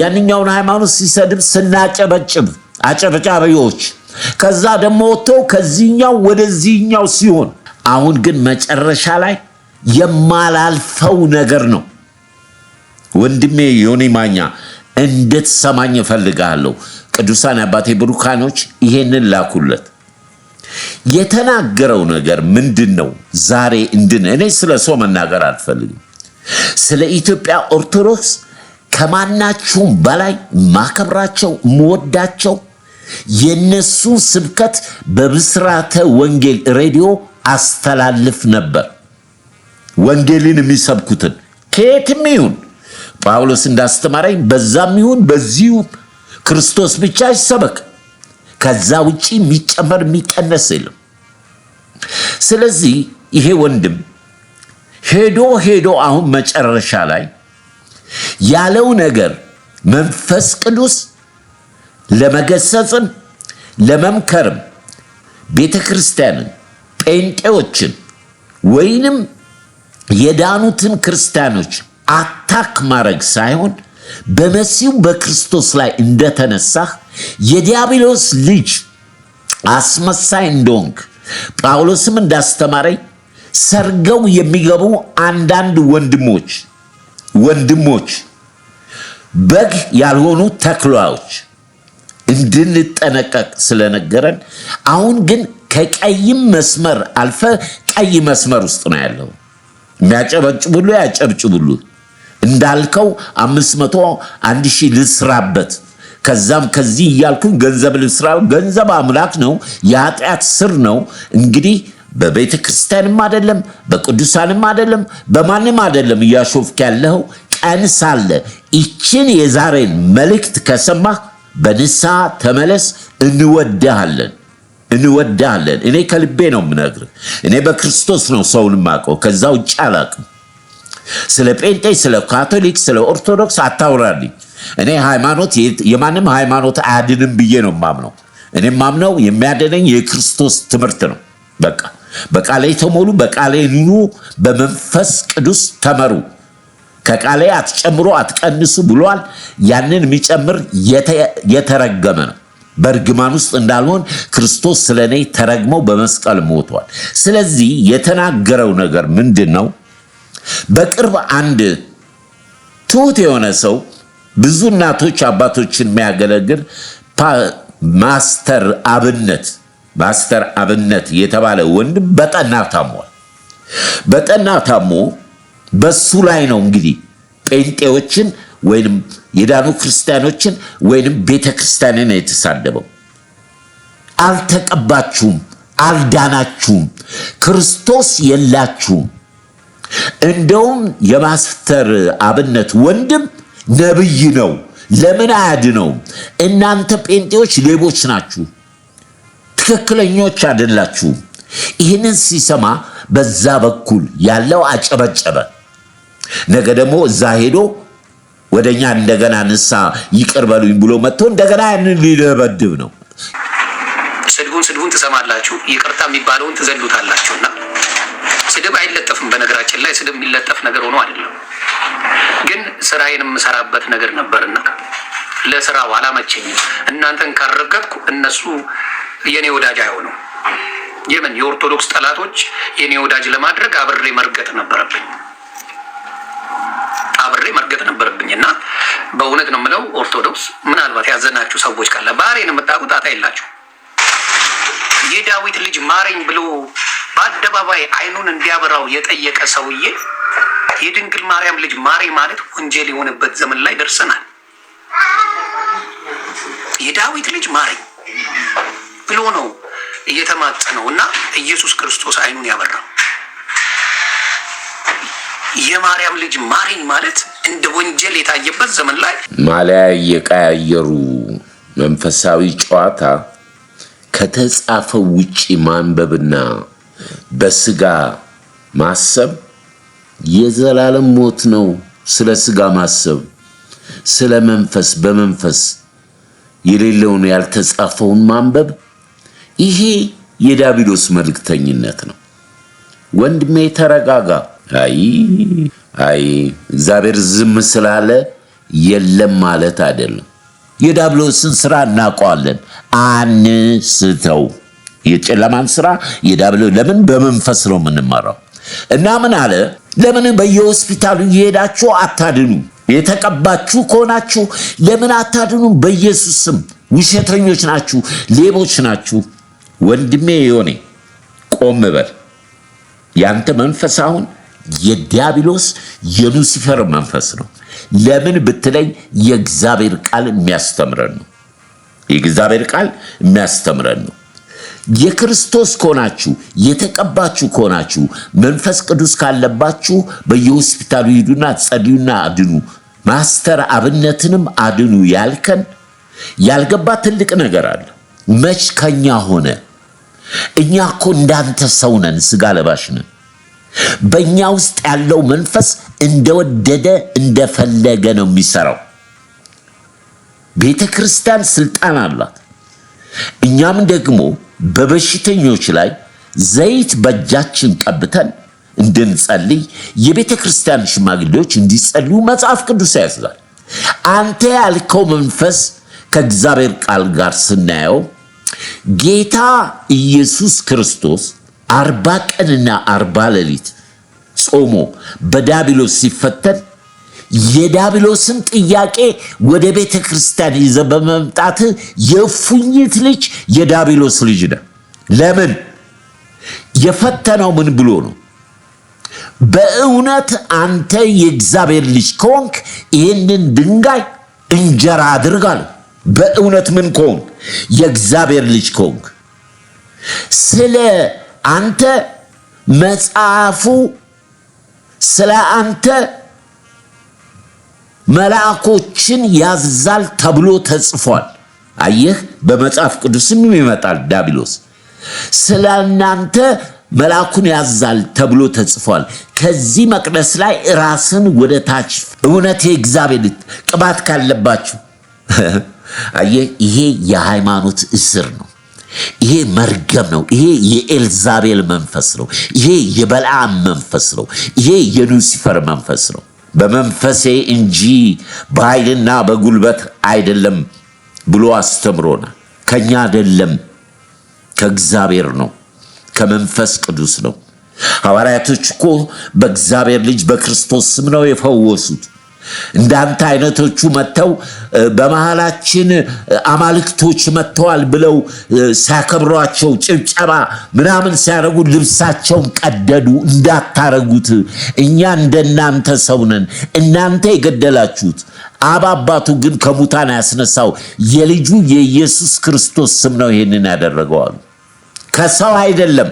ያንኛውን ሃይማኖት ሲሰድብ ስናጨበጭብ አጨበጫቢዎች፣ ከዛ ደግሞ ወጥቶ ከዚህኛው ወደዚህኛው ሲሆን፣ አሁን ግን መጨረሻ ላይ የማላልፈው ነገር ነው። ወንድሜ ዮኒ ማኛ እንድትሰማኝ እፈልጋለሁ። ቅዱሳን አባቴ ብሩካኖች ይሄንን ላኩለት። የተናገረው ነገር ምንድነው? ዛሬ እኔ ስለ ሰው መናገር አልፈልግም። ስለ ኢትዮጵያ ኦርቶዶክስ ከማናቸውም በላይ ማከብራቸው መወዳቸው የነሱ ስብከት በብስራተ ወንጌል ሬዲዮ አስተላልፍ ነበር። ወንጌልን የሚሰብኩትን ከየትም ይሁን ጳውሎስ እንዳስተማረኝ በዛም ይሁን በዚሁ ክርስቶስ ብቻ ይሰበክ፣ ከዛ ውጪ የሚጨመር የሚቀነስ የለም። ስለዚህ ይሄ ወንድም ሄዶ አሁን መጨረሻ ላይ ያለው ነገር መንፈስ ቅዱስ ለመገሰጽም ለመምከርም ቤተ ክርስቲያንን ጴንጤዎችን ወይንም የዳኑትን ክርስቲያኖች አታክ ማድረግ ሳይሆን በመሲሁ በክርስቶስ ላይ እንደተነሳህ የዲያብሎስ ልጅ አስመሳይ እንደሆንክ ጳውሎስም እንዳስተማረኝ ሰርገው የሚገቡ አንዳንድ ወንድሞች በግ ያልሆኑ ተኩላዎች እንድንጠነቀቅ ስለነገረን፣ አሁን ግን ከቀይም መስመር አልፈ ቀይ መስመር ውስጥ ነው ያለው። የሚያጨበጭቡሉ ያጨብጭቡሉ እንዳልከው 500 1000 ልስራበት፣ ከዛም ከዚህ እያልኩኝ ገንዘብ ልስራ። ገንዘብ አምላክ ነው፣ የኃጢአት ስር ነው። እንግዲህ በቤተ ክርስቲያንም አይደለም በቅዱሳንም አይደለም በማንም አይደለም እያሾፍክ ያለው። ቀን ሳለ ይችን የዛሬን መልእክት ከሰማህ በንስሐ ተመለስ። እንወድሃለን። እኔ ከልቤ ነው የምነግርህ። እኔ በክርስቶስ ነው ሰውን የማውቀው፣ ከዛ ውጭ አላውቅም። ስለ ጴንጤ፣ ስለ ካቶሊክ፣ ስለ ኦርቶዶክስ አታውራልኝ። እኔ ሃይማኖት የማንም ሃይማኖት አያድንም ብዬ ነው የማምነው። እኔ ማምነው የሚያድነኝ የክርስቶስ ትምህርት ነው። በቃ በቃሌ ተሞሉ፣ በቃሌ ኑሩ፣ በመንፈስ ቅዱስ ተመሩ፣ ከቃሌ አትጨምሩ አትቀንሱ ብሏል። ያንን የሚጨምር የተረገመ ነው። በእርግማን ውስጥ እንዳልሆን ክርስቶስ ስለኔ ተረግሞ በመስቀል ሞቷል። ስለዚህ የተናገረው ነገር ምንድነው? በቅርብ አንድ ትሁት የሆነ ሰው ብዙ እናቶች አባቶችን የሚያገለግል ማስተር አብነት የተባለ ወንድም በጠና ታሟል። በጠና ታሞ በሱ ላይ ነው እንግዲህ ጴንጤዎችን ወይንም የዳኑ ክርስቲያኖችን ወይንም ቤተክርስቲያንን የተሳደበው። አልተቀባችሁም፣ አልዳናችሁም፣ ክርስቶስ የላችሁም። እንደውም የማስተር አብነት ወንድም ነብይ ነው፣ ለምን አያድነውም? እናንተ ጴንጤዎች ሌቦች ናችሁ፣ ትክክለኞች አይደላችሁም። ይህንን ሲሰማ በዛ በኩል ያለው አጨበጨበ። ነገ ደግሞ እዛ ሄዶ ወደኛ እንደገና ንሳ ይቅር በሉኝ ብሎ መጥቶ እንደገና ያንን ሊደበድብ ነው። ስድቡን ትሰማላችሁ፣ ይቅርታ የሚባለውን ትዘሉታላችሁና ስድብ አይለጠፍም። በነገራችን ላይ ስድብ የሚለጠፍ ነገር ሆኖ አይደለም፣ ግን ስራዬን የምሰራበት ነገር ነበርና ለስራው አላመቸኝም። እናንተን ካረገጥኩ እነሱ የኔ ወዳጅ አይሆኑም። የምን የኦርቶዶክስ ጠላቶች የኔ ወዳጅ ለማድረግ አብሬ መርገጥ ነበረብኝና በእውነት ነው የምለው፣ ኦርቶዶክስ ምናልባት ያዘናችሁ ሰዎች ካለ ባህሬን የምታውቁ ጣጣ የላችሁ። የዳዊት ልጅ ማረኝ ብሎ በአደባባይ አይኑን እንዲያበራው የጠየቀ ሰውዬ የድንግል ማርያም ልጅ ማረኝ ማለት ወንጀል የሆነበት ዘመን ላይ ደርሰናል። የዳዊት ልጅ ማረኝ ብሎ ነው እየተማጸነው እና ኢየሱስ ክርስቶስ አይኑን ያበራው። የማርያም ልጅ ማረኝ ማለት እንደ ወንጀል የታየበት ዘመን ላይ ማሊያ የቀያየሩ መንፈሳዊ ጨዋታ ከተጻፈው ውጪ ማንበብና በስጋ ማሰብ የዘላለም ሞት ነው። ስለ ስጋ ማሰብ፣ ስለ መንፈስ በመንፈስ የሌለውን ያልተጻፈውን ማንበብ ይሄ የዳቢሎስ መልእክተኝነት ነው። ወንድሜ ተረጋጋ። አይ እግዚአብሔር ዝም ስላለ የለም ማለት አይደለም። የዳቢሎስን ስራ እናውቀዋለን፣ አንስተው። የጨለማን ስራ የዳቢሎስ ለምን በመንፈስ ነው የምንመራው። እና ምን አለ? ለምን በየሆስፒታሉ እየሄዳችሁ አታድኑ? የተቀባችሁ ከሆናችሁ ለምን አታድኑ? በኢየሱስ ስም። ውሸተኞች ናችሁ፣ ሌቦች ናችሁ። ወንድሜ ዮኔ ቆም በል። ያንተ መንፈስ አሁን የዲያብሎስ የሉሲፈር መንፈስ ነው። ለምን ብትለኝ የእግዚአብሔር ቃል የሚያስተምረን ነው። የእግዚአብሔር ቃል የሚያስተምረን ነው። የክርስቶስ ከሆናችሁ የተቀባችሁ ከሆናችሁ መንፈስ ቅዱስ ካለባችሁ በየሆስፒታሉ ሂዱና ጸልዩና አድኑ። ማስተር አብነትንም አድኑ ያልከን ያልገባ ትልቅ ነገር አለ። መች ከኛ ሆነ? እኛ እኮ እንዳንተ ሰው ነን፣ ስጋ ለባሽ ነን። በእኛ ውስጥ ያለው መንፈስ እንደወደደ እንደፈለገ ነው የሚሰራው። ቤተ ክርስቲያን ስልጣን አላት። እኛም ደግሞ በበሽተኞች ላይ ዘይት በእጃችን ቀብተን እንድንጸልይ የቤተ ክርስቲያን ሽማግሌዎች እንዲጸልዩ መጽሐፍ ቅዱስ ያዛል። አንተ ያልከው መንፈስ ከእግዚአብሔር ቃል ጋር ስናየው ጌታ ኢየሱስ ክርስቶስ 40 ቀንና 40 ሌሊት ጾሞ በዳቢሎስ ሲፈተን የዳቢሎስን ጥያቄ ወደ ቤተ ክርስቲያን ይዘ በመምጣት የፉኝት ልጅ የዳቢሎስ ልጅ ነው። ለምን የፈተነው? ምን ብሎ ነው? በእውነት አንተ የእግዚአብሔር ልጅ ከሆንክ ይህንን ድንጋይ እንጀራ አድርጋለሁ። በእውነት ምን ከሆንክ? የእግዚአብሔር ልጅ ከሆንክ። ስለ አንተ መጽሐፉ ስለ አንተ መላእኮችን ያዛል ተብሎ ተጽፏል። አየህ፣ በመጽሐፍ ቅዱስም ይመጣል ዳቢሎስ ስለ እናንተ መላእኩን ያዛል ተብሎ ተጽፏል። ከዚህ መቅደስ ላይ ራስን ወደ ታች እውነት የእግዚአብሔር ቅባት ካለባችሁ አየህ፣ ይሄ የሃይማኖት እስር ነው። ይሄ መርገም ነው። ይሄ የኤልዛቤል መንፈስ ነው። ይሄ የበልዓም መንፈስ ነው። ይሄ የሉሲፈር መንፈስ ነው። በመንፈሴ እንጂ በኃይልና በጉልበት አይደለም ብሎ አስተምሮናል። ከኛ አይደለም፣ ከእግዚአብሔር ነው፣ ከመንፈስ ቅዱስ ነው። ሐዋርያቶች እኮ በእግዚአብሔር ልጅ በክርስቶስ ስም ነው የፈወሱት። እንዳንተ አይነቶቹ መጥተው በመሃላችን አማልክቶች መጥተዋል ብለው ሲያከብሯቸው ጭብጨባ ምናምን ሲያደርጉ ልብሳቸውን ቀደዱ። እንዳታረጉት፣ እኛ እንደናንተ ሰው ነን። እናንተ የገደላችሁት አብ አባቱ ግን ከሙታን ያስነሳው የልጁ የኢየሱስ ክርስቶስ ስም ነው ይሄንን ያደረገው አሉ። ከሰው አይደለም።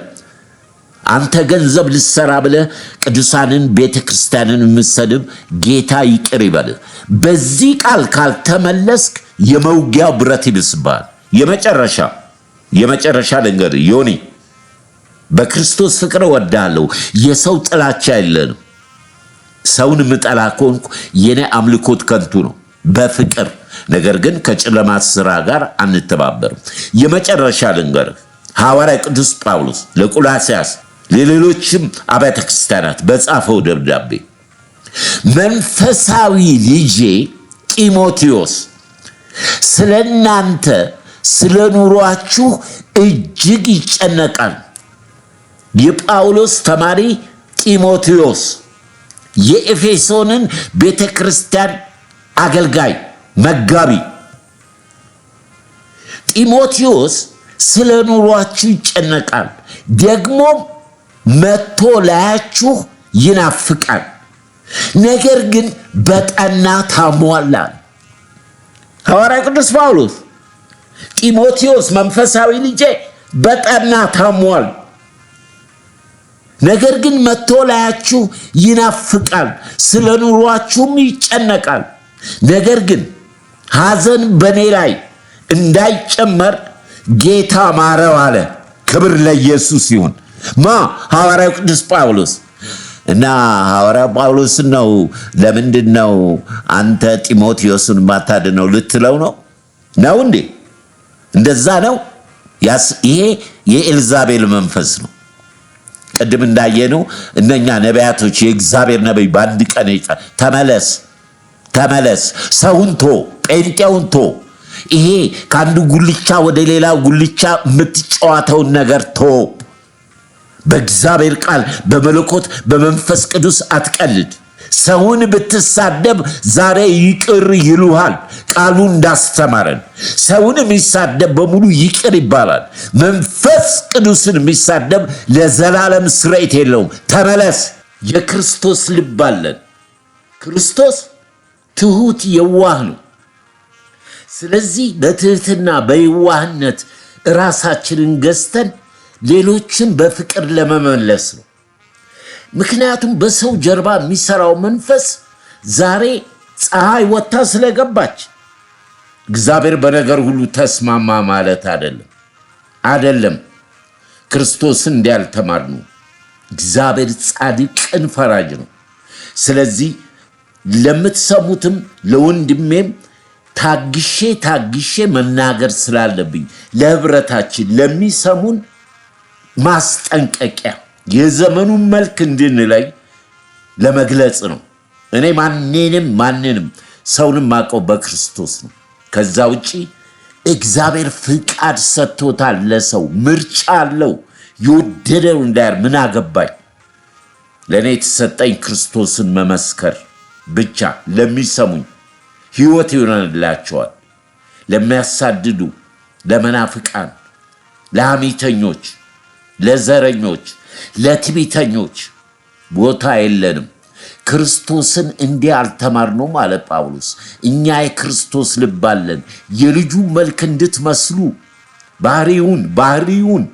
አንተ ገንዘብ ልሰራ ብለህ ቅዱሳንን ቤተክርስቲያንን የምትሰድብ ጌታ ይቅር ይበልህ። በዚህ ቃል ካልተመለስክ የመውጊያው ብረት ይብስብሃል። የመጨረሻ ልንገርህ ዮኒ፣ በክርስቶስ ፍቅር እወድሃለሁ። የሰው ጥላቻ የለንም። ሰውን ምጠላ ከሆንኩ የኔ አምልኮት ከንቱ ነው በፍቅር። ነገር ግን ከጨለማ ስራ ጋር አንተባበርም። የመጨረሻ ልንገርህ ሐዋርያ ቅዱስ ጳውሎስ ለቆላስያስ ለሌሎችም አብያተ ክርስቲያናት በጻፈው ደብዳቤ መንፈሳዊ ልጄ ጢሞቴዎስ ስለናንተ ስለ ኑሯችሁ እጅግ ይጨነቃል። የጳውሎስ ተማሪ ጢሞቴዎስ የኤፌሶንን ቤተክርስቲያን አገልጋይ መጋቢ ጢሞቴዎስ ስለ ኑሯችሁ ይጨነቃል፣ ደግሞ መጥቶ ላያችሁ ይናፍቃል። ነገር ግን በጠና ታሟል። ሐዋርያ ቅዱስ ጳውሎስ ጢሞቴዎስ መንፈሳዊ ልጄ በጠና ታሟል፣ ነገር ግን መጥቶ ላያችሁ ይናፍቃል፣ ስለ ኑሯችሁም ይጨነቃል። ነገር ግን ሐዘን በኔ ላይ እንዳይጨመር ጌታ ማረው አለ። ክብር ለኢየሱስ ይሁን። ሐዋርያው ቅዱስ ጳውሎስ እና ሐዋርያው ጳውሎስ ነው። ለምንድን ነው አንተ ጢሞቴዎስን ማታድነው ልትለው ነው እንዴ? እንደዛ ነው። ይሄ የኤልዛቤል መንፈስ ነው። ቅድም እንዳየነው እነኛ ነቢያቶች የእግዚአብሔር ነቢይ በአንድ ቀን ተመለስ፣ ሰውንቶ ጴንጤውንቶ ይሄ ከአንዱ ጉልቻ ወደ ሌላ ጉልቻ የምትጫዋተውን ነገር በእግዚአብሔር ቃል በመለኮት በመንፈስ ቅዱስ አትቀልድ። ሰውን ብትሳደብ ዛሬ ይቅር ይሉሃል። ቃሉ እንዳስተማረን ሰውን የሚሳደብ በሙሉ ይቅር ይባላል። መንፈስ ቅዱስን የሚሳደብ ለዘላለም ስርየት የለውም። ተመለስ። የክርስቶስ ልብ አለን። ክርስቶስ ትሁት የዋህ ነው። ስለዚህ በትህትና በየዋህነት ራሳችንን ገዝተን ሌሎችን በፍቅር ለመመለስ ነው። ምክንያቱም በሰው ጀርባ የሚሰራው መንፈስ ዛሬ ፀሐይ ወጥታ ስለገባች እግዚአብሔር በነገር ሁሉ ተስማማ ማለት አይደለም። ክርስቶስን እንዲያልተማርነው እግዚአብሔር ጻድቅን ፈራጅ ነው። ስለዚህ ለምትሰሙትም ለወንድሜም ታግሼ መናገር ስላለብኝ ለህብረታችን ለሚሰሙን ማስጠንቀቂያ የዘመኑን መልክ እንድንለይ ለመግለጽ ነው። እኔ ማንንም ሰውንም ማቀው በክርስቶስ ነው። ከዛ ውጪ እግዚአብሔር ፍቃድ ሰጥቶታል። ለሰው ምርጫ አለው። የወደደው እንዳያር ምን አገባኝ? ለእኔ የተሰጠኝ ክርስቶስን መመስከር ብቻ። ለሚሰሙኝ ሕይወት ይሆንላቸዋል። ለሚያሳድዱ፣ ለመናፍቃን፣ ለሐሜተኞች፣ ለዘረኞች፣ ለትዕቢተኞች ቦታ የለንም። ክርስቶስን እንዲህ አልተማርነውም አለ ጳውሎስ። እኛ የክርስቶስ ልብ አለን፣ የልጁ መልክ እንድትመስሉ ባህሪውን።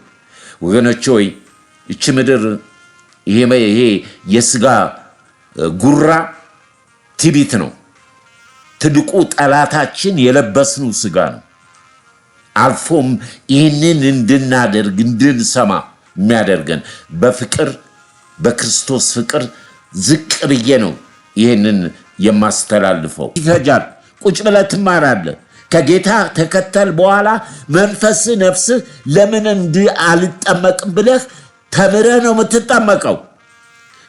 ወገኖች ሆይ እቺ ምድር ይሄ የሥጋ ጉራ ትዕቢት ነው። ትልቁ ጠላታችን የለበስነው ሥጋ ነው። አልፎም ይህንን እንድናደርግ እንድንሰማ የሚያደርገን በፍቅር በክርስቶስ ፍቅር ዝቅ ብዬ ነው ይህንን የማስተላልፈው። ይፈጃል። ቁጭ ብለህ ትማራለህ። ከጌታ ተከተል በኋላ መንፈስ ነፍስህ ለምን እንዲህ አልጠመቅም ብለህ ተምረህ ነው የምትጠመቀው።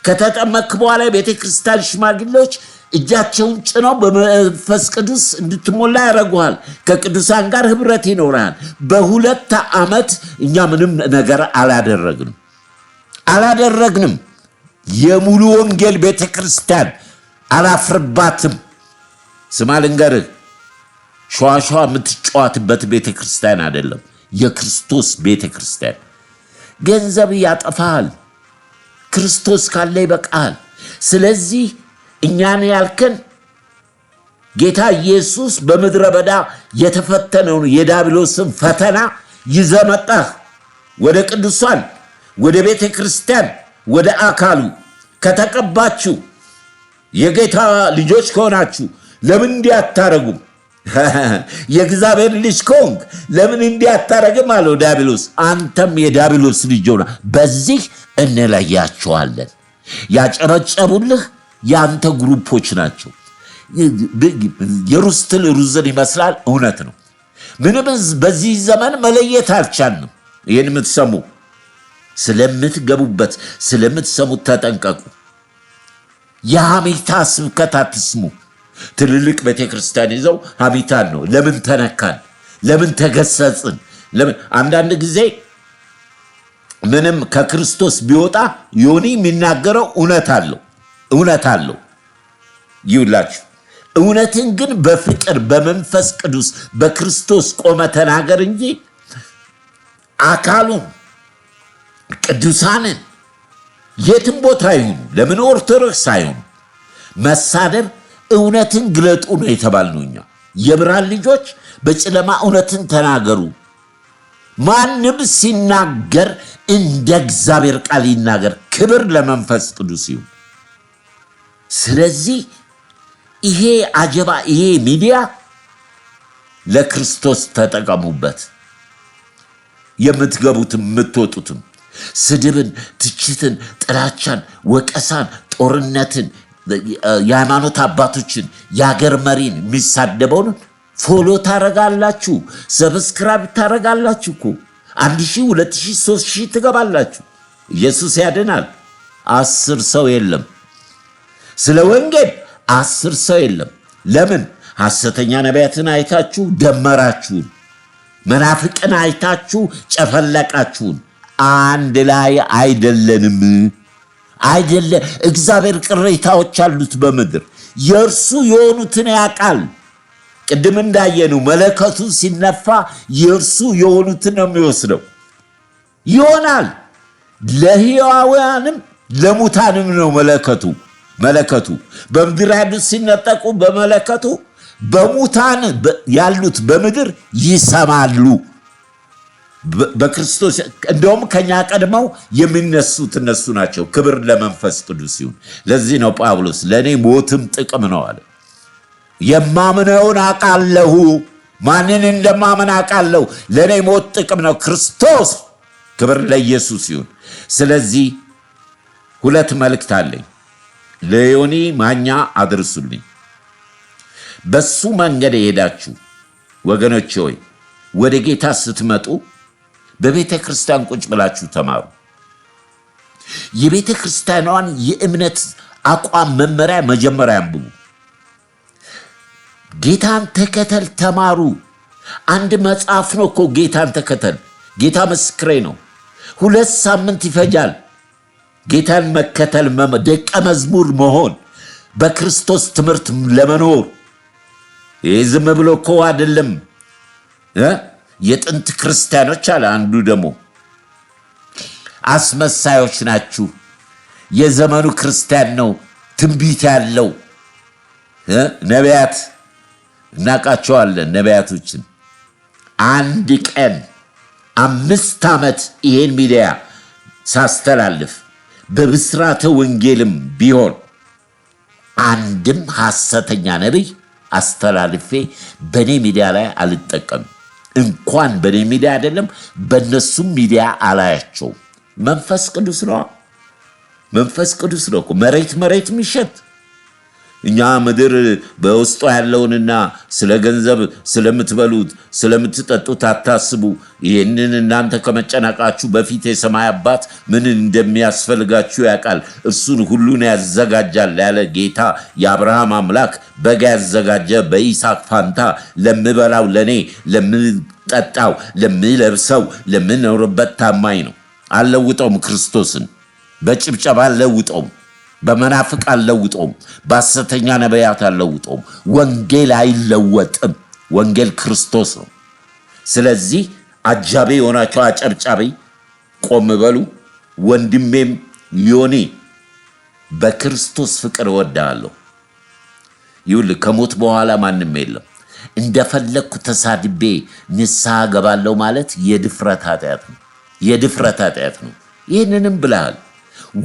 ከተጠመቅክ በኋላ የቤተ ክርስቲያን ሽማግሌዎች እጃቸውን ጭነው በመንፈስ ቅዱስ እንድትሞላ ያደርጉሃል። ከቅዱሳን ጋር ህብረት ይኖራል። በ2 ዓመት እኛ ምንም ነገር አላደረግንም። የሙሉ ወንጌል ቤተክርስቲያን አላፍርባትም። ስማ ልንገርህ፣ ሸዋሸዋ የምትጫወትበት ቤተክርስቲያን አይደለም፣ የክርስቶስ ቤተክርስቲያን። ገንዘብ ያጠፋል፣ ክርስቶስ ካለ ይበቃል። ስለዚህ እኛን ያልከን ጌታ ኢየሱስ በምድረ በዳ የተፈተነውን የዲያብሎስን ፈተና ይዘህ መጣህ። ወደ ቅዱሳን፣ ወደ ቤተ ክርስቲያን፣ ወደ አካሉ ከተቀባችሁ የጌታ ልጆች ከሆናችሁ ለምን እንዲህ አታረጉም? የእግዚአብሔር ልጅ ከሆንክ ለምን እንዲህ አታረግም አለው ዲያብሎስ። አንተም የዲያብሎስ ልጅ ሆና በዚህ እንለያቸዋለን። ያጨረጨሩልህ የአንተ ግሩፖች ናቸው። የሩስትል ሩዝን ይመስላል፣ እውነት ነው። ምንም በዚህ ዘመን መለየት አልቻልንም። ይህን የምትሰሙ ስለምትገቡበት ስለምትሰሙት ተጠንቀቁ። የሐሜታ ስብከት አትስሙ። ትልልቅ ቤተክርስቲያን ይዘው ሐሜታን ነው። ለምን ተነካን? ለምን ተገሰጽን? ለምን አንዳንድ ጊዜ ምንም ከክርስቶስ ቢወጣ ዮኒ የሚናገረው እውነት አለው ይውላችሁ። እውነትን ግን በፍቅር በመንፈስ ቅዱስ በክርስቶስ ቆመ ተናገር እንጂ አካሉን ቅዱሳንን የትም ቦታ ይሁኑ፣ ለምን ኦርቶዶክስ አይሁኑ መሳደብ፣ እውነትን ግለጡ ነው የተባልነው እኛ። የብርሃን ልጆች በጨለማ እውነትን ተናገሩ። ማንም ሲናገር እንደ እግዚአብሔር ቃል ይናገር። ክብር ለመንፈስ ቅዱስ ይሁን። ስለዚህ ይሄ አጀባ፣ ይሄ ሚዲያ ለክርስቶስ ተጠቀሙበት። የምትገቡትም የምትወጡትም ስድብን፣ ትችትን፣ ጥላቻን፣ ወቀሳን፣ ጦርነትን፣ የሃይማኖት አባቶችን፣ የሀገር መሪን የሚሳደበውን ፎሎ ታረጋላችሁ፣ ሰብስክራይብ ታረጋላችሁ እኮ 1000፣ 2000፣ 3000 ትገባላችሁ። ኢየሱስ ያድናል። 10 ሰው የለም። ስለ ወንጌል 10 ሰው የለም። ለምን? ሐሰተኛ ነቢያትን አይታችሁ ደመራችሁን፣ መናፍቅን አይታችሁ ጨፈለቃችሁን። አንድ ላይ አይደለንም። እግዚአብሔር ቅሬታዎች አሉት በምድር። የእርሱ የሆኑትን ያውቃል። ቅድም እንዳየነው መለከቱ ሲነፋ የእርሱ የሆኑትን ነው የሚወስደው። ይሆናል። ለሕያዋንም ለሙታንም ነው መለከቱ። በምድር ያሉት ሲነጠቁ በመለከቱ፣ በሙታን ያሉት በምድር ይሰማሉ። በክርስቶስ እንደውም ከኛ ቀድመው የሚነሱት እነሱ ናቸው። ክብር ለመንፈስ ቅዱስ ይሁን። ለዚህ ነው ጳውሎስ ለእኔ ሞትም ጥቅም ነው አለ። የማምነውን አውቃለሁ፣ ማንን እንደማምን አውቃለሁ። ለእኔ ሞት ጥቅም ነው። ክርስቶስ ክብር ለኢየሱስ ይሁን። ስለዚህ 2 መልእክት አለኝ። ለዮኒ ማኛ አድርሱልኝ። በሱ መንገድ የሄዳችሁ ወገኖቼ ሆይ ወደ ጌታ ስትመጡ በቤተ ክርስቲያን ቁጭ ብላችሁ ተማሩ። የቤተ ክርስቲያኗን የእምነት አቋም መመሪያ መጀመሪያ አንብቡ። ጌታን ተከተል፣ ተማሩ። አንድ መጽሐፍ ነው እኮ ጌታን ተከተል። ጌታ ምስክሬ ነው። 2 ሳምንት ይፈጃል ጌታን መከተል፣ ደቀ መዝሙር መሆን፣ በክርስቶስ ትምህርት ለመኖር። ይህ ዝም ብሎ እኮ አይደለም። የጥንት ክርስቲያኖች አለ አንዱ ደግሞ አስመሳዮች ናችሁ። የዘመኑ ክርስቲያን ነው ትንቢት ያለው ነቢያት እናቃቸዋለን። ነቢያቶችን አንድ ቀን 5 ዓመት ይሄን ሚዲያ ሳስተላልፍ በብስራተ ወንጌልም ቢሆን አንድም ሐሰተኛ ነቢይ አስተላልፌ በኔ ሚዲያ ላይ አልጠቀምም። እንኳን በኔ ሚዲያ አይደለም በነሱም ሚዲያ አላያቸው። መንፈስ ቅዱስ ነው እኮ መሬት የሚሸት እኛ ምድር በውስጡ ያለውንና ስለ ገንዘብ ስለምትበሉት ስለምትጠጡት አታስቡ፣ ይህንን እናንተ ከመጨነቃችሁ በፊት የሰማይ አባት ምን እንደሚያስፈልጋችሁ ያውቃል፣ እርሱን ሁሉን ያዘጋጃል ያለ ጌታ የአብርሃም አምላክ በግ ያዘጋጀ በይስሐቅ ፋንታ ለምበላው ለኔ ለምጠጣው ለምለብሰው ለምኖርበት ታማኝ ነው። አልለውጠውም። ክርስቶስን በጭብጨባ አልለውጠውም። በመናፍቅ አልለውጠውም። በሐሰተኛ ነቢያት አልለውጠውም። ወንጌል አይለወጥም። ወንጌል ክርስቶስ ነው። ስለዚህ አጃቢ የሆናቸው አጨብጫቢ ቆም በሉ። ወንድሜም ዮኒ በክርስቶስ ፍቅር እወድሃለሁ። ይኸውልህ ከሞት በኋላ ማንም የለም። እንደፈለግኩ ተሳድቤ ንስሐ ገባለሁ ማለት የድፍረት ኃጢአት ነው። የድፍረት ኃጢአት ነው። ይህንንም ብለሃል።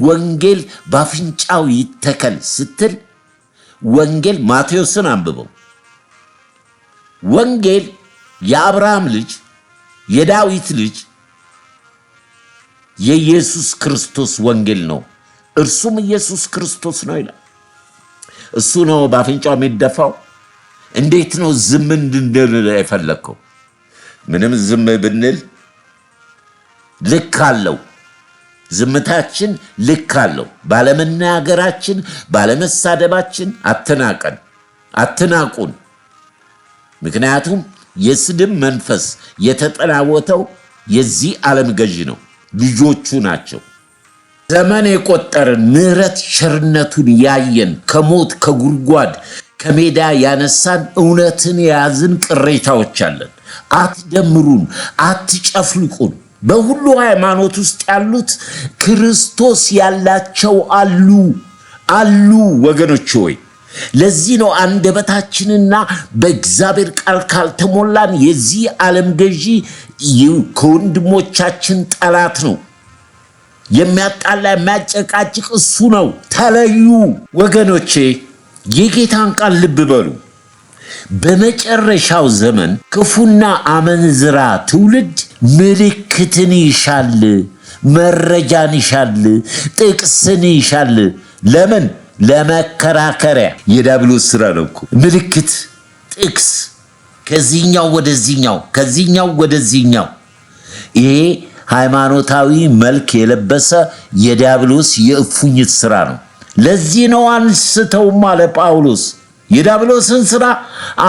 ወንጌል በአፍንጫው ይተከል ስትል ወንጌል ማቴዎስን አንብበው። ወንጌል የአብርሃም ልጅ የዳዊት ልጅ የኢየሱስ ክርስቶስ ወንጌል ነው። እርሱም ኢየሱስ ክርስቶስ ነው ይላል። እሱ ነው በአፍንጫው የሚደፋው። እንዴት ነው ዝም እንድንል የፈለግከው? ምንም ዝም ብንል ልክ አለው። ዝምታችን ልክ አለው። ባለመናገራችን ባለመሳደባችን አትናቁን። ምክንያቱም የስድብ መንፈስ የተጠናወተው የዚህ ዓለም ገዢ ነው፣ ልጆቹ ናቸው። ዘመን የቆጠርን ምሕረት ቸርነቱን ያየን ከሞት ከጉድጓድ ከሜዳ ያነሳን እውነትን የያዝን ቅሬታዎች አለን። አትደምሩን፣ አትጨፍልቁን። በሁሉ ሃይማኖት ውስጥ ያሉት ክርስቶስ ያላቸው አሉ ወገኖች ሆይ። ለዚህ ነው አንደበታችንና በእግዚአብሔር ቃል ካልተሞላን የዚህ ዓለም ገዢ ከወንድሞቻችን ጠላት ነው። የሚያጣላ የሚያጨቃጭቅ እሱ ነው። ተለዩ ወገኖቼ። የጌታን ቃል ልብ በሉ። በመጨረሻው ዘመን ክፉና አመንዝራ ትውልድ ምልክትን ይሻል፣ መረጃን ይሻል፣ ጥቅስን ይሻል። ለምን? ለመከራከሪያ። የዲያብሎስ ስራ ነው እኮ ምልክት፣ ጥቅስ፣ ከዚህኛው ወደዚህኛው፣ ከዚህኛው ወደዚህኛው። ይሄ ሃይማኖታዊ መልክ የለበሰ የዲያብሎስ የእፉኝት ስራ ነው። ለዚህ ነው አንስተውም አለ ጳውሎስ። የዲያብሎስን ስራ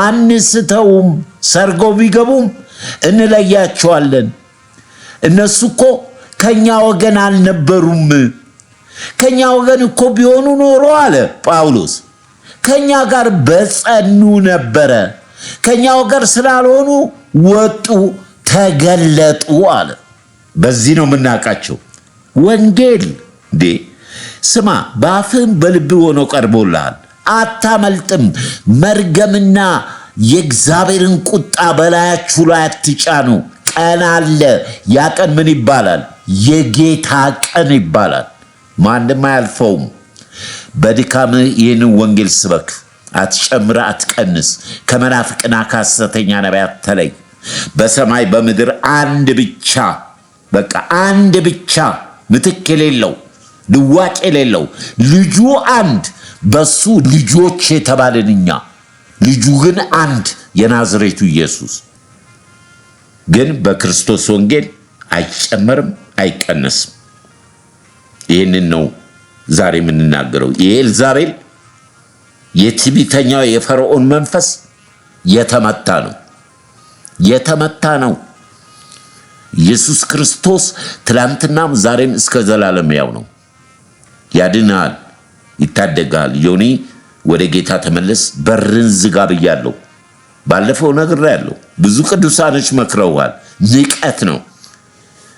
አንስተውም። ሰርገው ቢገቡም እንለያቸዋለን። እነሱ እኮ ከኛ ወገን አልነበሩም። ከኛ ወገን እኮ ቢሆኑ ኖሮ አለ ጳውሎስ ከኛ ጋር በጸኑ ነበረ። ከኛ ወገን ስላልሆኑ ወጡ፣ ተገለጡ አለ። በዚህ ነው የምናውቃቸው። ወንጌል እንዴ ስማ፣ በአፍህም በልብ ሆኖ ቀርቦልሃል፣ አታመልጥም። መርገምና የእግዚአብሔርን ቁጣ በላያችሁ ላይ አትጫኑ። ቀን አለ። ያ ቀን ምን ይባላል? የጌታ ቀን ይባላል። ማንም አያልፈውም። በድካም ይህንን ወንጌል ስበክ። አትጨምር፣ አትቀንስ። ከመናፍቅና ከሐሰተኛ ነቢያት ተለይ። በሰማይ በምድር አንድ ብቻ፣ በቃ አንድ ብቻ፣ ምትክ የሌለው ልዋጭ የሌለው ልጁ አንድ፣ በሱ ልጆች የተባልን እኛ። ልጁ ግን አንድ፣ የናዝሬቱ ኢየሱስ። ግን በክርስቶስ ወንጌል አይጨመርም፣ አይቀነስም። ይህንን ነው ዛሬ የምንናገረው። የኤልዛቤል የትዕቢተኛው የፈርዖን መንፈስ የተመታ ነው፣ የተመታ ነው። ኢየሱስ ክርስቶስ ትላንትናም ዛሬም እስከ ዘላለም ያው ነው። ያድናል፣ ይታደጋል። ዮኒ ወደ ጌታ ተመለስ፣ በርን ዝጋ ብያለሁ። ባለፈው ነግሬያለሁ። ብዙ ቅዱሳኖች መክረውሃል። ንቀት ነው።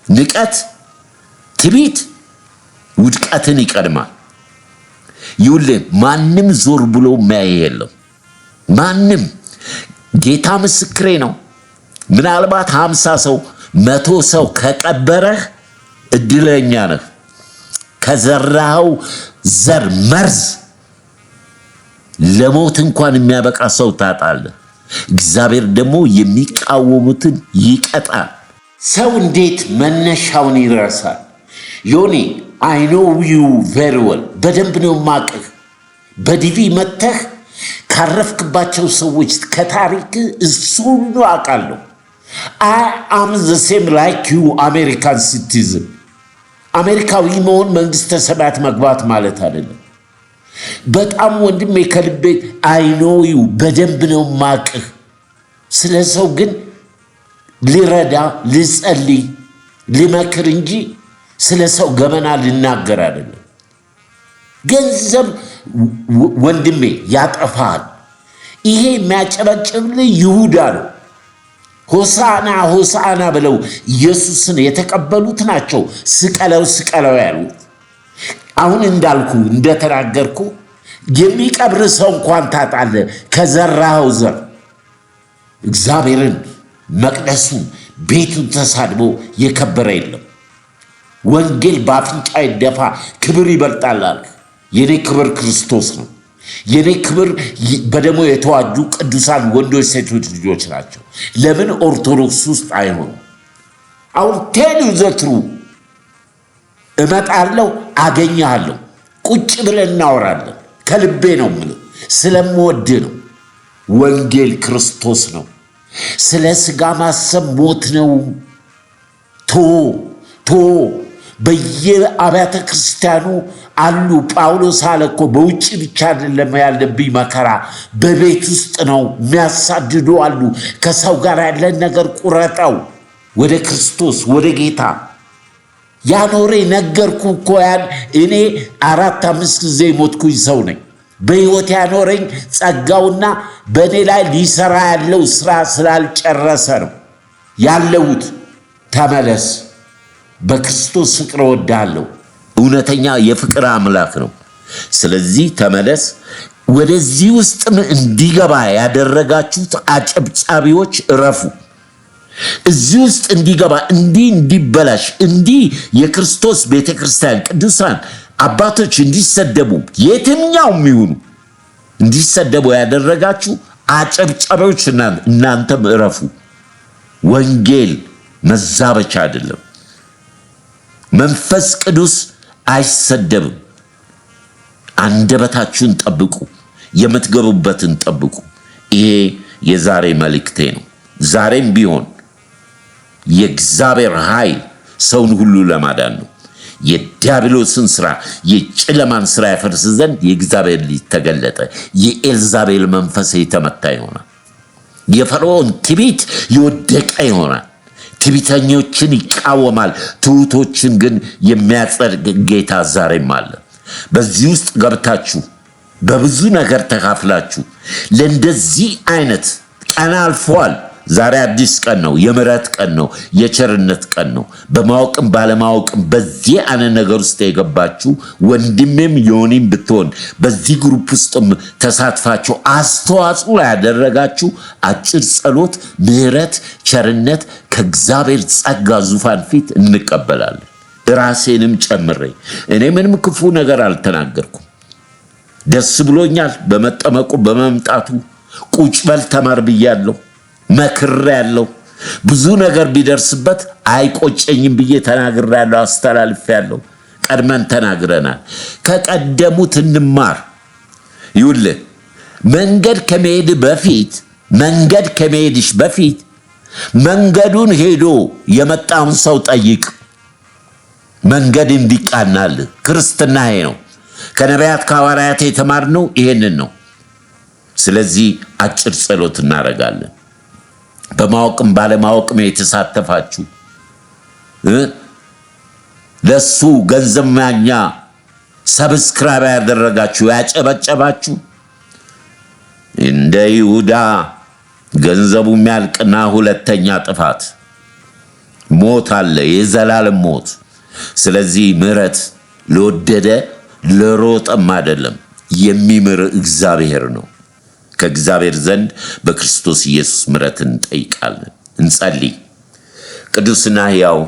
ንቀት፣ ትዕቢት ውድቀትን ይቀድማል። ይኸውልህ ማንም ዞር ብሎ የሚያይ የለም። ማንም። ጌታ ምስክሬ ነው። ምናልባት 50 ሰው 100 ሰው ከቀበረህ እድለኛ ነህ። ከዘራኸው ዘር መርዝ ለሞት እንኳን የሚያበቃ ሰው ታጣለህ። እግዚአብሔር ደግሞ የሚቃወሙትን ይቀጣል። ሰው እንዴት መነሻውን ይረሳል? ዮኒ I know you very well። በደንብ ነው ማቅህ። በዲቪ መተህ ካረፍክባቸው ሰዎች ከታሪክ እሱ ሁሉ አውቃለሁ። አይ አም ዘ ሴም ላይክ ዩ አሜሪካን ሲቲዝን። አሜሪካዊ መሆን መንግሥተ ሰማያት መግባት ማለት አይደለም። በጣም ወንድሜ ከልቤ አይኖዩ በደንብ ነው ማቅህ። ስለ ሰው ግን ሊረዳ ልጸልይ ልመክር እንጂ ስለ ሰው ገመና ልናገር አይደለም። ገንዘብ ወንድሜ ያጠፋል። ይሄ የሚያጨበጭብልህ ይሁዳ ነው። ሆሳና ሆሳና ብለው ኢየሱስን የተቀበሉት ናቸው ስቀለው ስቀለው ያሉት። አሁን እንዳልኩ እንደተናገርኩ የሚቀብር ሰው እንኳን ታጣለህ ከዘራኸው ዘር። እግዚአብሔርን መቅደሱን ቤቱን ተሳድቦ የከበረ የለም። ወንጌል በአፍንጫ ይደፋ ክብር ይበልጣል አልክ። የኔ ክብር ክርስቶስ ነው። የኔ ክብር በደሙ የተዋጁ ቅዱሳን ወንዶች ሴቶች ልጆች ናቸው። ለምን ኦርቶዶክስ ውስጥ አይሆኑም? አሁን ቴሉ ዘትሩ እመጣለሁ፣ አገኘሃለሁ፣ ቁጭ ብለን እናወራለን። ከልቤ ነው የምልህ፣ ስለምወድ ነው። ወንጌል ክርስቶስ ነው። ስለ ሥጋ ማሰብ ሞት ነው። ቶ በየአብያተ ክርስቲያኑ አሉ። ጳውሎስ አለ እኮ በውጭ ብቻ አይደለም ያለብኝ መከራ፣ በቤት ውስጥ ነው። የሚያሳድዱ አሉ። ከሰው ጋር ያለን ነገር ቁረጠው፣ ወደ ክርስቶስ ወደ ጌታ ያኖሬ ነገርኩ እኮ ያን እኔ 4-5 ጊዜ ሞትኩኝ ሰው ነኝ። በሕይወት ያኖረኝ ጸጋውና በእኔ ላይ ሊሰራ ያለው ስራ ስላልጨረሰ ነው ያለሁት። ተመለስ፣ በክርስቶስ ፍቅር እወድሃለሁ። እውነተኛ የፍቅር አምላክ ነው። ስለዚህ ተመለስ። ወደዚህ ውስጥም እንዲገባ ያደረጋችሁት አጨብጫቢዎች እረፉ። እዚህ ውስጥ እንዲገባ እንዲበላሽ የክርስቶስ ቤተክርስቲያን ቅዱሳን አባቶች እንዲሰደቡ የትኛውም ይሁኑ እንዲሰደቡ ያደረጋችሁ አጨብጫቢዎች እናንተም እረፉ። ወንጌል መዛበቻ አይደለም። መንፈስ ቅዱስ አይሰደብም። አንደበታችሁን ጠብቁ፣ የምትገቡበትን ጠብቁ። ይሄ የዛሬ መልእክቴ ነው። ዛሬም ቢሆን የእግዚአብሔር ኃይል ሰውን ሁሉ ለማዳን ነው። የዲያብሎስን ስራ የጨለማን ስራ ያፈርስ ዘንድ የእግዚአብሔር ልጅ ተገለጠ። የኤልዛቤል መንፈስ የተመታ ይሆናል። የፈርዖን ትዕቢት የወደቀ ይሆናል። ትዕቢተኞችን ይቃወማል፣ ትሑቶችን ግን የሚያጸድቅ ጌታ ዛሬም አለ። በዚህ ውስጥ ገብታችሁ በብዙ ነገር ተካፍላችሁ ለእንደዚህ አይነት ቀን አልፏል። ዛሬ አዲስ ቀን ነው። የምሕረት ቀን ነው። የቸርነት ቀን ነው። በማወቅም ባለማወቅም በዚህ አይነት ነገር ውስጥ የገባችሁ ወንድሜም ዮኒም ብትሆን በዚህ ግሩፕ ውስጥም ተሳትፋችሁ አስተዋጽኦ ያደረጋችሁ አጭር ጸሎት፣ ምሕረት፣ ቸርነት ከእግዚአብሔር ጸጋ ዙፋን ፊት እንቀበላለን። ራሴንም ጨምሬ እኔ ምንም ክፉ ነገር አልተናገርኩም። ደስ ብሎኛል በመጠመቁ በመምጣቱ። ቁጭ በል ተማር ብያለሁ፣ መክሬያለሁ። ብዙ ነገር ቢደርስበት አይቆጨኝም ብዬ ተናግሬያለሁ፣ አስተላልፌያለሁ። ቀድመን ተናግረናል። ከቀደሙት እንማር። ይኸውልህ መንገድ ከመሄድሽ በፊት መንገዱን ሄዶ የመጣውን ሰው ጠይቅ። መንገድ እንዲቃናል። ክርስትና ይሄ ነው። ከነቢያት ከሐዋርያት የተማርነው ይሄንን ነው። ስለዚህ አጭር ጸሎት እናደርጋለን። በማወቅም ባለማወቅም የተሳተፋችሁ ለሱ ገንዘብ ማግኛ ሰብስክራይብ ያደረጋችሁ ያጨበጨባችሁ እንደ ይሁዳ ገንዘቡ የሚያልቅና ሁለተኛ ጥፋት ሞት አለ፣ የዘላለም ሞት። ስለዚህ ምሕረት ለወደደ ለሮጠም አይደለም፣ የሚምር እግዚአብሔር ነው። ከእግዚአብሔር ዘንድ በክርስቶስ ኢየሱስ ምሕረትን እንጠይቃለን። እንጸልይ። ቅዱስና ሕያው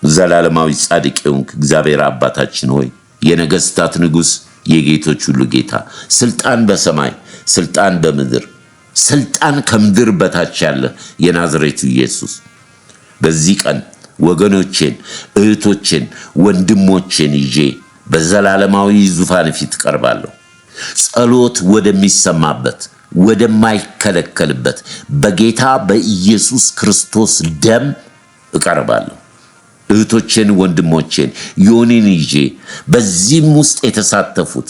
ዘላለማዊ ጻድቅ የሆንክ እግዚአብሔር አባታችን ሆይ የነገሥታት ንጉሥ የጌቶች ሁሉ ጌታ፣ ስልጣን በሰማይ ስልጣን በምድር ስልጣን ከምድር በታች ያለ የናዝሬቱ ኢየሱስ በዚህ ቀን ወገኖቼን እህቶቼን ወንድሞቼን ይዤ በዘላለማዊ ዙፋን ፊት ቀርባለሁ። ጸሎት ወደሚሰማበት ወደማይከለከልበት በጌታ በኢየሱስ ክርስቶስ ደም እቀርባለሁ። እህቶቼን ወንድሞቼን ዮኒን ይዤ በዚህም ውስጥ የተሳተፉት